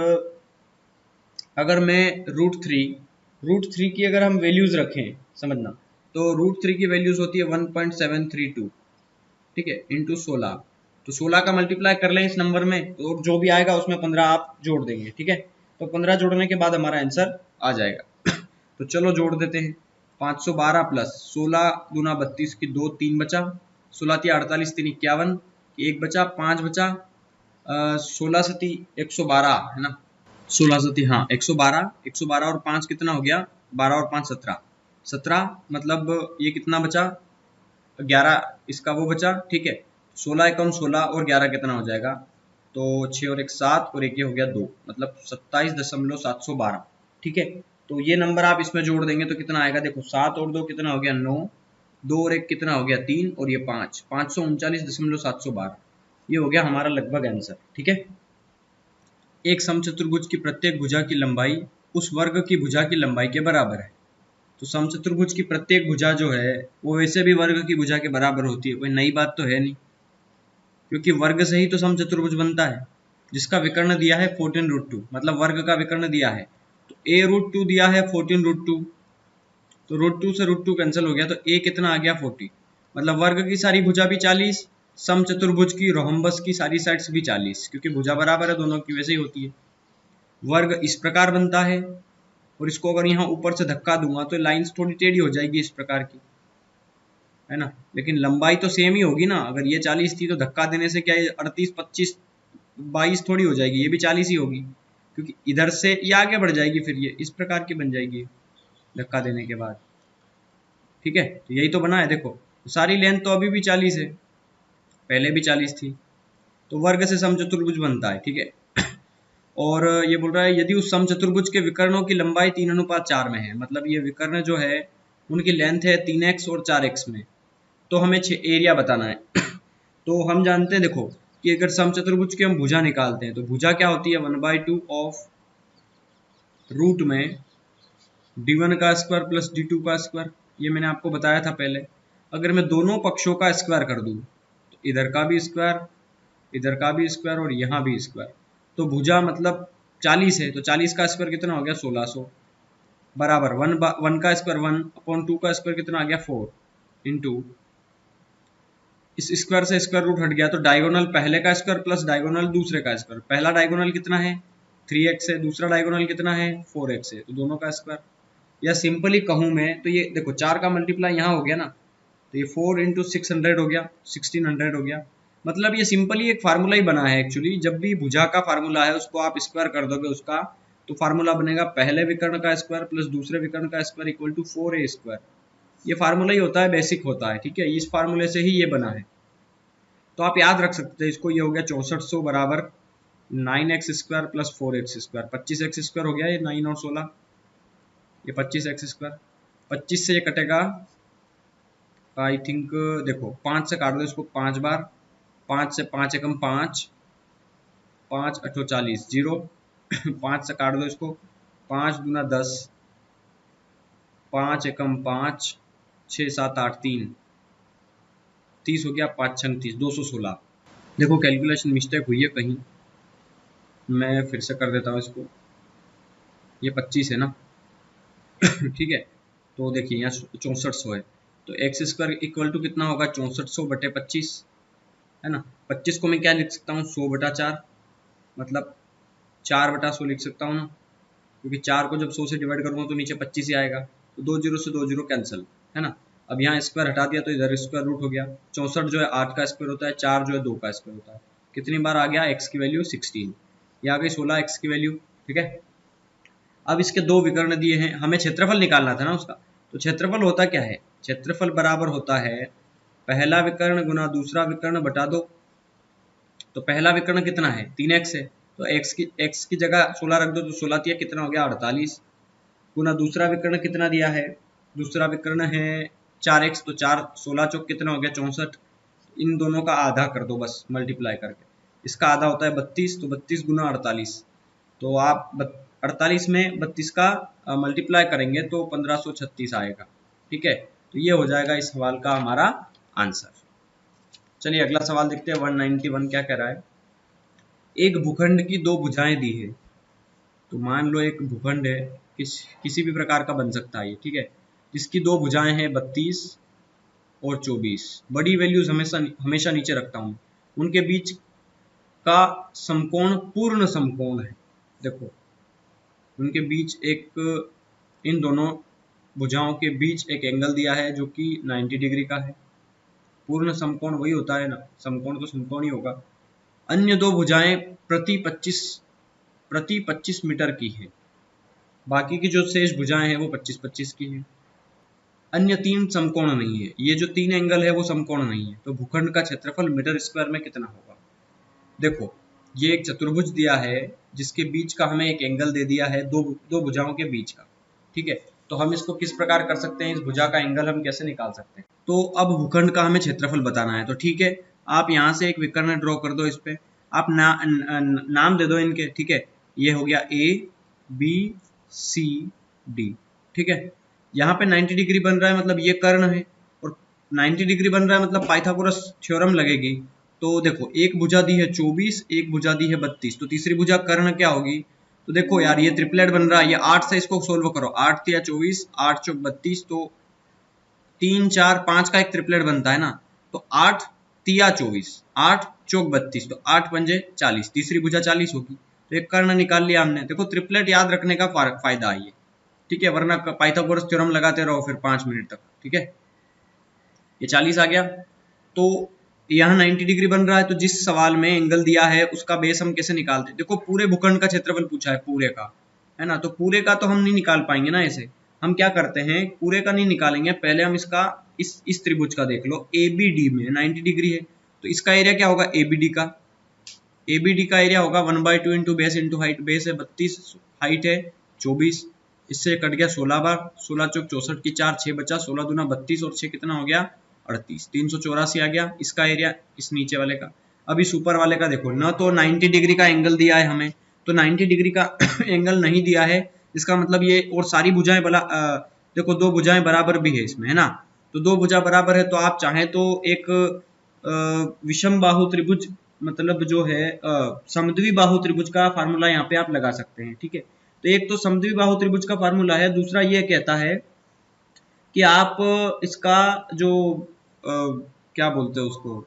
अगर मैं √3 की अगर हम वैल्यूज रखें, समझना, तो √3 की वैल्यूज होती है 1.732, ठीक है, इंटू 16। तो 16 का मल्टीप्लाई कर लें इस नंबर में, तो जो भी आएगा उसमें 15 आप जोड़ देंगे, ठीक है। तो 15 जोड़ने के बाद हमारा आंसर आ जाएगा तो चलो जोड़ देते हैं, 512 प्लस 16 दूना 32 की 2 3 बचा, 16 × 48 3 51, 1 बचा, 5 बचा, 16 सती 112 है ना, 16 सती हाँ 112, 112 और 5 कितना हो गया, 12 और 5 17, 17 मतलब ये कितना बचा 11, इसका वो बचा, ठीक है। 16 एकम 16 और 11 कितना हो जाएगा, तो 6 और 1 7 और 1 ये हो गया 2, मतलब 27.712, ठीक है। तो ये नंबर आप इसमें जोड़ देंगे तो कितना आएगा, देखो 7 और 2 कितना हो गया 9, 2 और 1 कितना हो गया 3, और ये 5, 539.712, ये हो गया हमारा लगभग आंसर, ठीक है। एक समचतुर्भुज की प्रत्येक भुजा की लंबाई उस वर्ग की भुजा की लंबाई के बराबर है। तो समचतुर्भुज की प्रत्येक भुजा जो है वो वैसे भी वर्ग की भुजा के बराबर होती है, कोई नई बात तो है नहीं, क्योंकि वर्ग से ही तो समचतुर्भुज बनता है, जिसका विकर्ण दिया है 14√2, मतलब वर्ग का विकर्ण दिया है। तो a√2 दिया है 14√2, तो √2 से √2 कैंसिल हो गया, तो a कितना आ गया 40, मतलब वर्ग की सारी भुजा भी 40, समचतुर्भुज की रोहम्बस की सारी साइड्स भी 40, क्योंकि भुजा बराबर है दोनों की, वैसे ही होती है। वर्ग इस प्रकार बनता है, और इसको अगर यहाँ ऊपर से धक्का दूंगा तो लाइंस थोड़ी टेढ़ी हो जाएगी इस प्रकार की, है ना, लेकिन लंबाई तो सेम ही होगी ना। अगर ये 40 थी तो धक्का देने से क्या 38 25 22 थोड़ी हो जाएगी, ये भी 40 ही होगी, क्योंकि इधर से ये आगे बढ़ जाएगी, फिर ये इस प्रकार की बन जाएगी धक्का देने के बाद, ठीक है। तो यही तो बना है, देखो सारी लेंथ तो अभी भी 40 है, पहले भी 40 थी, तो वर्ग से समचतुर्भुज बनता है, ठीक है। और ये बोल रहा है यदि उस समचतुर्भुज के विकर्णों की लंबाई 3:4 में है, मतलब ये विकर्ण जो है उनकी लेंथ है 3x और 4x में, तो हमें एरिया बताना है तो हम जानते हैं, देखो कि अगर समचतुर्भुज की हम भुजा निकालते हैं तो भुजा क्या होती है 1/2 ऑफ रूट में d1 का स्क्वायर प्लस d2 का स्क्वायर, ये मैंने आपको बताया था पहले। अगर मैं दोनों पक्षों का स्क्वायर कर दूं तो इधर का भी स्क्वायर, इधर का भी स्क्वायर और यहाँ भी स्क्वायर, तो भुजा मतलब 40 है, तो 40 का स्क्वायर कितना हो गया 1600, बराबर 1 का स्क्वायर 1/2 का स्क्वायर कितना आ गया 4, इंटू इस स्क्वायर से स्क्वायर रूट हट गया, तो डायगोनल पहले का स्क्वायर प्लस डायगोनल दूसरे का स्क्वायर, पहला डायगोनल कितना है 3x है, दूसरा डायगोनल कितना है 4x है, तो दोनों का स्क्वायर। या सिंपली कहूँ मैं तो ये देखो 4 का मल्टीप्लाई यहाँ हो गया ना, तो ये 4 × 600 हो गया 1600 हो गया, मतलब ये सिंपली एक फार्मूला ही बना है एक्चुअली। जब भी भुजा का फार्मूला है उसको आप स्क्वायर कर दोगे उसका, तो फार्मूला बनेगा पहले विकर्ण का स्क्वायर प्लस दूसरे विकर्ण का स्क्वायर इक्वल टू 4a²। ये फार्मूला ही होता है, बेसिक होता है, ठीक है, इस फार्मूले से ही ये बना है, तो आप याद रख सकते हैं इसको। ये हो गया 6400 बराबर 9x² प्लस 4x², 25x² हो गया, ये 9 और 16, ये 25x², 25 से ये कटेगा आई थिंक, देखो 5 से काट दो इसको 5 बार, 5 से 5 एकम 5, 5 8 40 0 5 से काट दो इसको, 5 दूना 10, 5 एकम 5, 6 7 8 3 30 हो गया, 5 6 30, 216। देखो कैलकुलेशन मिस्टेक हुई है कहीं, मैं फिर से कर देता हूँ इसको, ये 25 है ना ठीक है, तो देखिए यहाँ 6400 है, तो एक्स स्क्वायर इक्वल टू कितना होगा 6400 बटे 25, है ना। 25 को मैं क्या लिख सकता हूँ 100 बटा 4, मतलब 4 बटा 100 लिख सकता हूँ ना, क्योंकि 4 को जब 100 से डिवाइड करूँगा तो नीचे 25 ही आएगा, तो 2 जीरो से 2 जीरो कैंसिल, है ना। अब यहाँ स्क्वायर हटा दिया तो इधर स्क्वायर रूट हो गया। 64 जो है 8 का स्क्वायर होता है, 4 जो है 2 का स्क्वायर होता है। कितनी बार आ गया एक्स की वैल्यू 16, ये आ गई 16 एक्स की वैल्यू, ठीक है। अब इसके दो विकर्ण दिए हैं, हमें क्षेत्रफल निकालना था ना उसका, तो क्षेत्रफल होता क्या है, क्षेत्रफल बराबर होता है पहला विकर्ण गुना दूसरा विकर्ण बटा 2। तो पहला विकर्ण कितना है 3x है, तो x की जगह 16 रख दो, तो 16 तिया कितना हो गया 48, गुना दूसरा विकर्ण कितना दिया है, दूसरा विकर्ण है 4x, तो 4 16 चौक कितना हो गया 64, इन दोनों का आधा कर दो बस मल्टीप्लाई करके, इसका आधा होता है 32, तो 32 गुना 48, तो आप 48 में 32 का मल्टीप्लाई करेंगे तो 1536 आएगा, ठीक है। तो ये हो जाएगा इस सवाल का हमारा आंसर। चलिए अगला सवाल देखते हैं 191 क्या कह रहा है। एक भूखंड की दो भुजाएं दी है, तो मान लो एक भूखंड है, किसी भी प्रकार का बन सकता है ये, ठीक है, जिसकी दो भुजाएं हैं 32 और 24, बड़ी वैल्यूज हमेशा नीचे रखता हूँ, उनके बीच का समकोण पूर्ण समकोण है। देखो उनके बीच एक, इन दोनों भुजाओं के बीच एक एंगल दिया है जो कि 90 डिग्री का है। पूर्ण समकोण वही होता है ना, समकोण तो समकोण ही होगा। अन्य दो भुजाएं प्रति 25 मीटर की है, बाकी की जो शेष भुजाएं हैं वो 25-25 की है। अन्य तीन समकोण नहीं है, ये जो तीन एंगल है वो समकोण नहीं है, तो भूखंड का क्षेत्रफल मीटर स्क्वायर में कितना होगा। देखो ये एक चतुर्भुज दिया है जिसके बीच का हमें एक एंगल दे दिया है, दो भुजाओं के बीच का, ठीक है। तो हम इसको किस प्रकार कर सकते हैं, इस भुजा का एंगल हम कैसे निकाल सकते हैं। तो अब भूखंड का हमें क्षेत्रफल बताना है, तो ठीक है आप यहाँ से एक विकर्ण ड्रॉ कर दो, इस पे आप नाम दे दो इनके, ठीक है। ये हो गया ए बी सी डी, ठीक है। यहाँ पे 90 डिग्री बन रहा है मतलब ये कर्ण है, और 90 डिग्री बन रहा है मतलब पाइथागोरस थ्योरम लगेगी। तो देखो एक भुजा दी है 24, एक भुजा दी है 32, तो तीसरी भुजा कर्ण क्या होगी। तो देखो यार ये ट्रिपलेट बन रहा है, ये 8 से इसको सोल्व करो, 8 तिया 24, 8 चौक 32, तो 3 4 5 का एक ट्रिपलेट बनता है ना, तो 8 तिया 24, 8 चौक 32, तो 8 पंजे 40, तीसरी भुजा 40 होगी, तो एक कर्ण निकाल लिया हमने। देखो ट्रिपलेट याद रखने का फायदा है ये, ठीक है, वरना पाइथागोरस थ्योरम लगाते रहो फिर 5 मिनट तक, ठीक है। ये 40 आ गया, तो यहाँ 90 डिग्री बन रहा है, तो जिस सवाल में एंगल दिया है उसका बेस हम कैसे निकालते हैं। देखो पूरे भूखंड का क्षेत्रफल पूछा है पूरे का, है ना, तो पूरे का तो हम नहीं निकाल पाएंगे ना ऐसे। हम क्या करते हैं पूरे का नहीं निकालेंगे, पहले हम इसका इस त्रिभुज का देख लो, ABD में 90 डिग्री है, तो इसका एरिया क्या होगा ABD का, ABD का एरिया होगा 1/2 into base into height, base है 32, हाइट है 24, इससे कट गया 16 बार, 16 चौक 64 की 4, 6 बचा, 16 दूना 32 और 6 कितना हो गया 38, 384 आ गया इसका एरिया इस नीचे वाले का। अब इस ऊपर वाले का देखो ना, तो 90 डिग्री का एंगल दिया है हमें, तो 90 डिग्री का एंगल नहीं दिया है, इसका मतलब ये और सारी भुजाएं देखो दो भुजाएं बराबर भी है इसमें, है ना, तो दो भुजा बराबर है, तो आप चाहें तो एक विषम बाहु त्रिभुज मतलब जो है समद्वि बाहु त्रिभुज का फार्मूला यहाँ पे आप लगा सकते हैं, ठीक है। तो एक तो समद्वि बाहु त्रिभुज का फार्मूला है, दूसरा ये कहता है कि आप इसका जो क्या बोलते हैं उसको,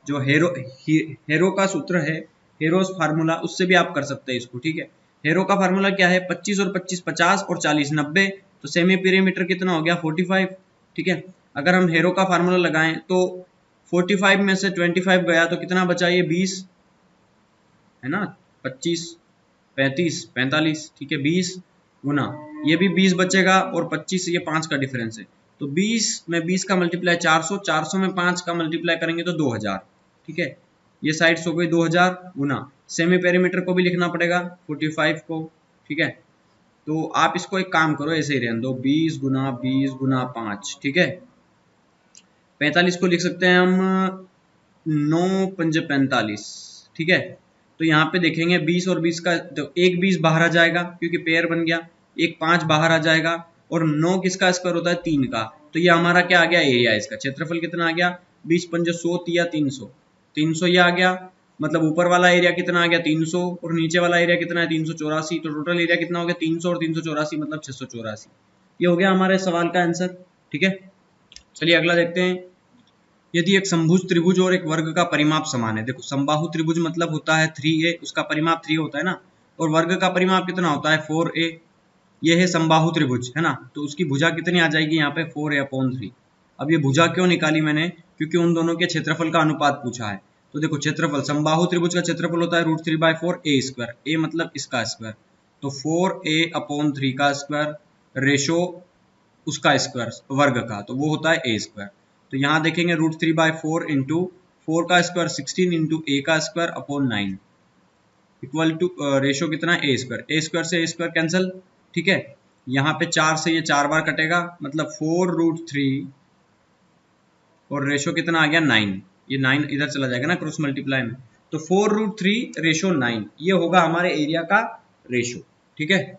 जो हेरो का सूत्र है, हेरोस फार्मूला, उससे भी आप कर सकते हैं इसको, ठीक है। हेरो का फार्मूला क्या है 25 और 25 50 और 40 90, तो सेमी पेरीमीटर कितना हो गया 45, ठीक है। अगर हम हेरो का फार्मूला लगाएं तो 45 में से 25 गया तो कितना बचा, ये 20 है ना, 25 35 45, ठीक है, 20 गुना ये भी 20 बचेगा और 25 ये 5 का डिफरेंस है, तो 20 में 20 का मल्टीप्लाई 400, 400 में 5 का मल्टीप्लाई करेंगे तो 2000, ठीक है। ये साइड्स हो गई 2000 गुना सेमी पेरीमीटर को भी लिखना पड़ेगा 45 को, ठीक है। तो आप इसको एक काम करो ऐसे ही रहने दो, 20 गुना 5, ठीक है। 45 को लिख सकते हैं हम 9 पंजे 45, ठीक है। तो यहाँ पे देखेंगे 20 और 20 का, तो एक 20 बाहर आ जाएगा क्योंकि पेयर बन गया, एक 5 बाहर आ जाएगा, और 9 किसका स्क्वायर होता है 3 का, तो ये हमारा क्या आ गया एरिया, इसका क्षेत्रफल कितना आ गया 20 पंजे 100 तिया 300, 300 ये आ गया, मतलब ऊपर वाला एरिया कितना आ गया 300 और नीचे वाला एरिया कितना है 384, तो टोटल एरिया कितना हो गया 300 और 384 मतलब 684, ये हो गया हमारे सवाल का आंसर। ठीक है, चलिए अगला देखते हैं। यदि एक समभुज त्रिभुज और एक वर्ग का परिमाप समान है, देखो समबाहु त्रिभुज मतलब होता है 3a, उसका परिमाप 3 होता है ना, और वर्ग का परिमाप कितना होता है 4a। ये है समबाहु त्रिभुज है ना, तो उसकी भुजा कितनी आ जाएगी यहाँ पे 4a/3। अब ये भुजा क्यों निकाली मैंने, क्योंकि उन दोनों के क्षेत्रफल का अनुपात पूछा है। तो देखो क्षेत्रफल, समबाहु त्रिभुज का क्षेत्रफल होता है √3/4a², a मतलब इसका स्क्वायर, तो 4a/3 का स्क्वायर रेशो उसका स्क्वायर वर्ग का, तो वो होता है a²। तो यहाँ देखेंगे √3/4 इंटू 4 का स्क्वायर 16 इंटू a का square upon 9 equal to ratio कितना a² से a² कैंसिल। ठीक है, यहाँ पे 4 से ये 4 बार कटेगा, मतलब 4√3 और रेशो कितना आ गया 9, ये 9 इधर चला जाएगा ना क्रॉस मल्टीप्लाई में, तो 4√3 रेशो 9 ये होगा हमारे एरिया का रेशो। ठीक है,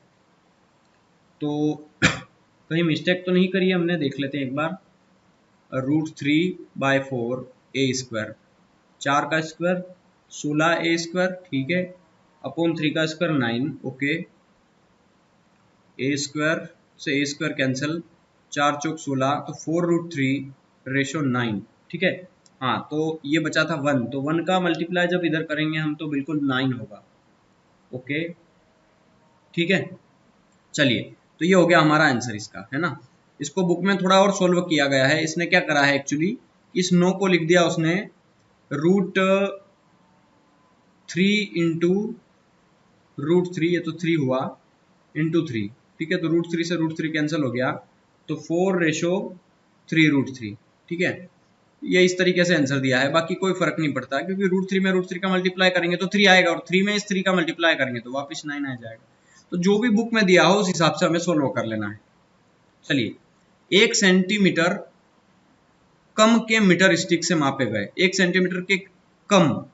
तो कहीं मिस्टेक तो नहीं करी हमने, देख लेते हैं एक बार। √3/4a², 4 का स्क्वायर 16a², ठीक है, अपॉन 3 का स्क्वायर 9, ओके, a² से a² कैंसिल, 4 चौक 16, तो 4√3 रेशो 9। ठीक है, हाँ तो ये बचा था 1, तो 1 का मल्टीप्लाई जब इधर करेंगे हम तो बिल्कुल 9 होगा। ओके, ठीक है, चलिए तो ये हो गया हमारा आंसर इसका, है ना। इसको बुक में थोड़ा और सोल्व किया गया है। इसने क्या करा है एक्चुअली, इस 9 को लिख दिया उसने √3 इंटू √3, ये तो 3 हुआ, इंटू 3। ठीक है, तो √3 से √3 कैंसिल हो गया, तो 4/3√3। ठीक है, ये इस तरीके से आंसर दिया है, बाकी कोई फर्क नहीं पड़ता, क्योंकि √3 में √3 का मल्टीप्लाई करेंगे तो 3 आएगा, और 3 में इस 3 का मल्टीप्लाई करेंगे तो वापस 9 आ जाएगा। तो जो भी बुक में दिया हो उस हिसाब से हमें सोल्व कर लेना है। चलिए, 1 सेंटीमीटर कम के मीटर स्टिक से मापे गए, 1 सेंटीमीटर के कम,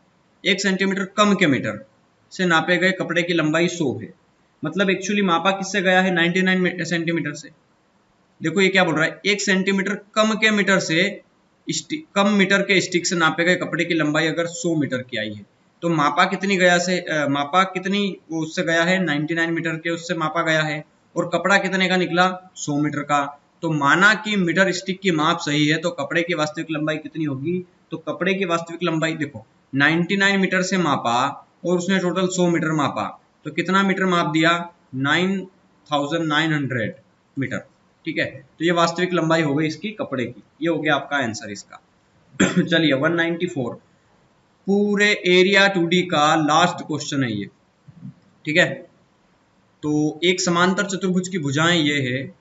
1 सेंटीमीटर कम के मीटर से नापे गए कपड़े की लंबाई 100 है। मतलब एक्चुअली मापा किससे गया है 99 सेंटीमीटर से। देखो ये क्या बोल रहा है, 1 सेंटीमीटर कम के मीटर से, कम मीटर के स्टिक से नापे गए कपड़े की लंबाई अगर 100 मीटर की आई है, तो मापा कितनी गया से मापा कितनी उससे गया है 99 मीटर के उससे मापा गया है, और कपड़ा कितने का निकला 100 मीटर का। तो माना कि मीटर स्टिक की माप सही है, तो कपड़े की वास्तविक लंबाई कितनी होगी, तो कपड़े की वास्तविक लंबाई देखो 99 मीटर से मापा और उसने टोटल 100 मीटर मापा, तो कितना मीटर माप दिया 9900 मीटर। ठीक है, तो ये वास्तविक लंबाई हो गई इसकी कपड़े की, ये हो गया आपका आंसर इसका। चलिए 194 पूरे एरिया 2D का लास्ट क्वेश्चन है ये। ठीक है, तो एक समांतर चतुर्भुज की भुजाएं ये है,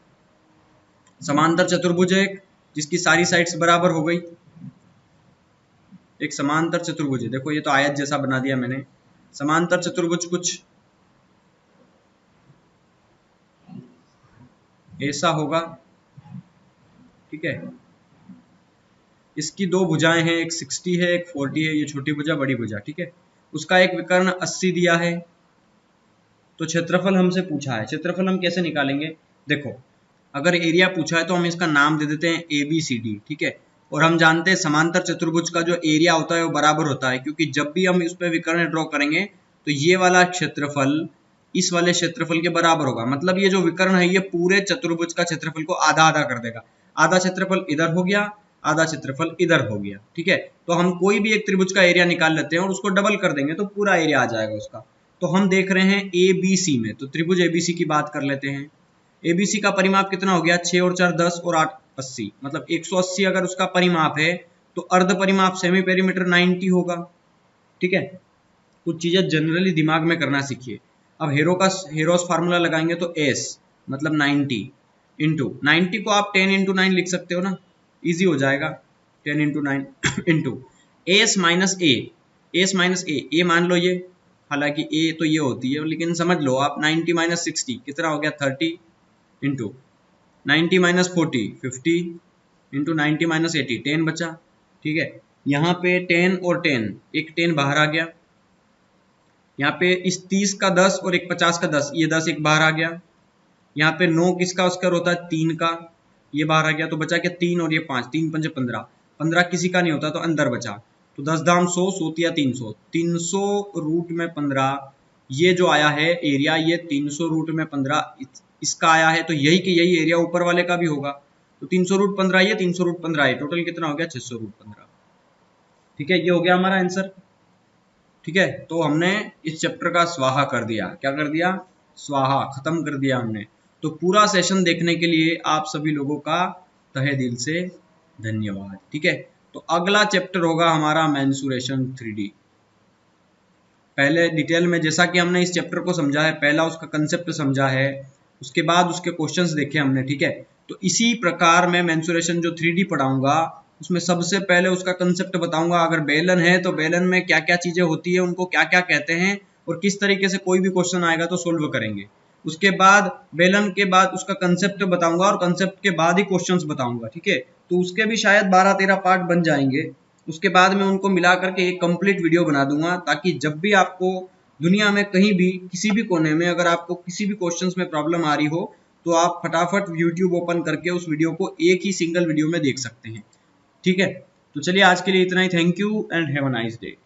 समांतर चतुर्भुज है जिसकी सारी साइड्स बराबर हो गई, एक समांतर चतुर्भुज है। देखो ये तो आयत जैसा बना दिया मैंने। समांतर चतुर्भुज कुछ ऐसा होगा। ठीक है, इसकी दो भुजाएं हैं, एक 60 है एक 40 है, ये छोटी भुजा बड़ी भुजा। ठीक है, उसका एक विकर्ण 80 दिया है। तो क्षेत्रफल हमसे पूछा है, क्षेत्रफल हम कैसे निकालेंगे, देखो अगर एरिया पूछा है तो हम इसका नाम दे देते हैं ABCD। ठीक है, और हम जानते हैं समांतर चतुर्भुज का जो एरिया होता है वो बराबर होता है, क्योंकि जब भी हम इस पर विकर्ण ड्रॉ करेंगे तो ये वाला क्षेत्रफल इस वाले क्षेत्रफल के बराबर होगा। मतलब ये जो विकर्ण है ये पूरे चतुर्भुज का क्षेत्रफल को आधा आधा कर देगा, आधा क्षेत्रफल इधर हो गया, आधा क्षेत्रफल इधर हो गया। ठीक है, तो हम कोई भी एक त्रिभुज का एरिया निकाल लेते हैं और उसको डबल कर देंगे तो पूरा एरिया आ जाएगा उसका। तो हम देख रहे हैं ABC में, तो त्रिभुज ABC की बात कर लेते हैं। ABC का परिमाप कितना हो गया 6 और 4 10 और 8 80, मतलब 180 अगर उसका परिमाप है तो अर्ध परिमाप सेमी पेरीमीटर 90 होगा। ठीक है, कुछ चीजें जनरली दिमाग में करना सीखिए। अब हेरोस फार्मूला लगाएंगे तो S मतलब 90 इंटू 90 को आप 10 इंटू 9 लिख सकते हो ना, इजी हो जाएगा। 10 इंटू 9 इंटू S माइनस ए मान लो ये, हालांकि A तो ये होती है लेकिन समझ लो आप 90 माइनस 60 कितना हो गया 30 इंटू 90 माइनस 40 50 इंटू 90 माइनस 80 10 बचा। ठीक है, यहाँ पे 10 और 10, एक 10 बाहर आ गया, यहाँ पे इस 30 का 10 और एक 50 का 10, ये 10 एक बाहर आ गया। यहाँ पे 9 किसका स्क्वायर होता है 3 का, ये बाहर आ गया, तो बचा क्या 3 और ये 5, 3 पंजे 15, 15 किसी का नहीं होता तो अंदर बचा, तो 10 दाम 100 100 300, 300 रूट में 15, ये जो आया है एरिया ये 300 रूट में 15 इसका आया है तो यही कि यही एरिया ऊपर वाले का भी होगा। तो 300√15 ये 300√15 है, टोटल कितना हो गया 600√15। ठीक है, ये हो गया हमारा आंसर। ठीक है, तो हमने इस चैप्टर का स्वाहा कर दिया। क्या कर दिया? स्वाहा, खत्म कर दिया हमने। तो पूरा सेशन देखने के लिए आप सभी लोगों का तहे दिल से धन्यवाद। ठीक है, तो अगला चैप्टर होगा हमारा मेंसुरेशन 3D। पहले डिटेल में जैसा कि हमने इस चैप्टर को समझा है, पहला उसका कंसेप्ट समझा है, उसके बाद उसके क्वेश्चंस देखे हमने। ठीक है, तो इसी प्रकार मैं मेंसुरेशन जो 3D पढ़ाऊंगा उसमें सबसे पहले उसका कंसेप्ट बताऊंगा। अगर बेलन है तो बेलन में क्या क्या चीजें होती है, उनको क्या क्या कहते हैं, और किस तरीके से कोई भी क्वेश्चन आएगा तो सोल्व करेंगे। उसके बाद बेलन के बाद उसका कंसेप्ट बताऊंगा और कंसेप्ट के बाद ही क्वेश्चंस बताऊंगा। ठीक है, तो उसके भी शायद 12-13 पार्ट बन जाएंगे। उसके बाद मैं उनको मिला करके एक कंप्लीट वीडियो बना दूंगा, ताकि जब भी आपको दुनिया में कहीं भी किसी भी कोने में अगर आपको किसी भी क्वेश्चंस में प्रॉब्लम आ रही हो तो आप फटाफट यूट्यूब ओपन करके उस वीडियो को एक ही सिंगल वीडियो में देख सकते हैं। ठीक है, तो चलिए आज के लिए इतना ही। Thank you and have a nice day.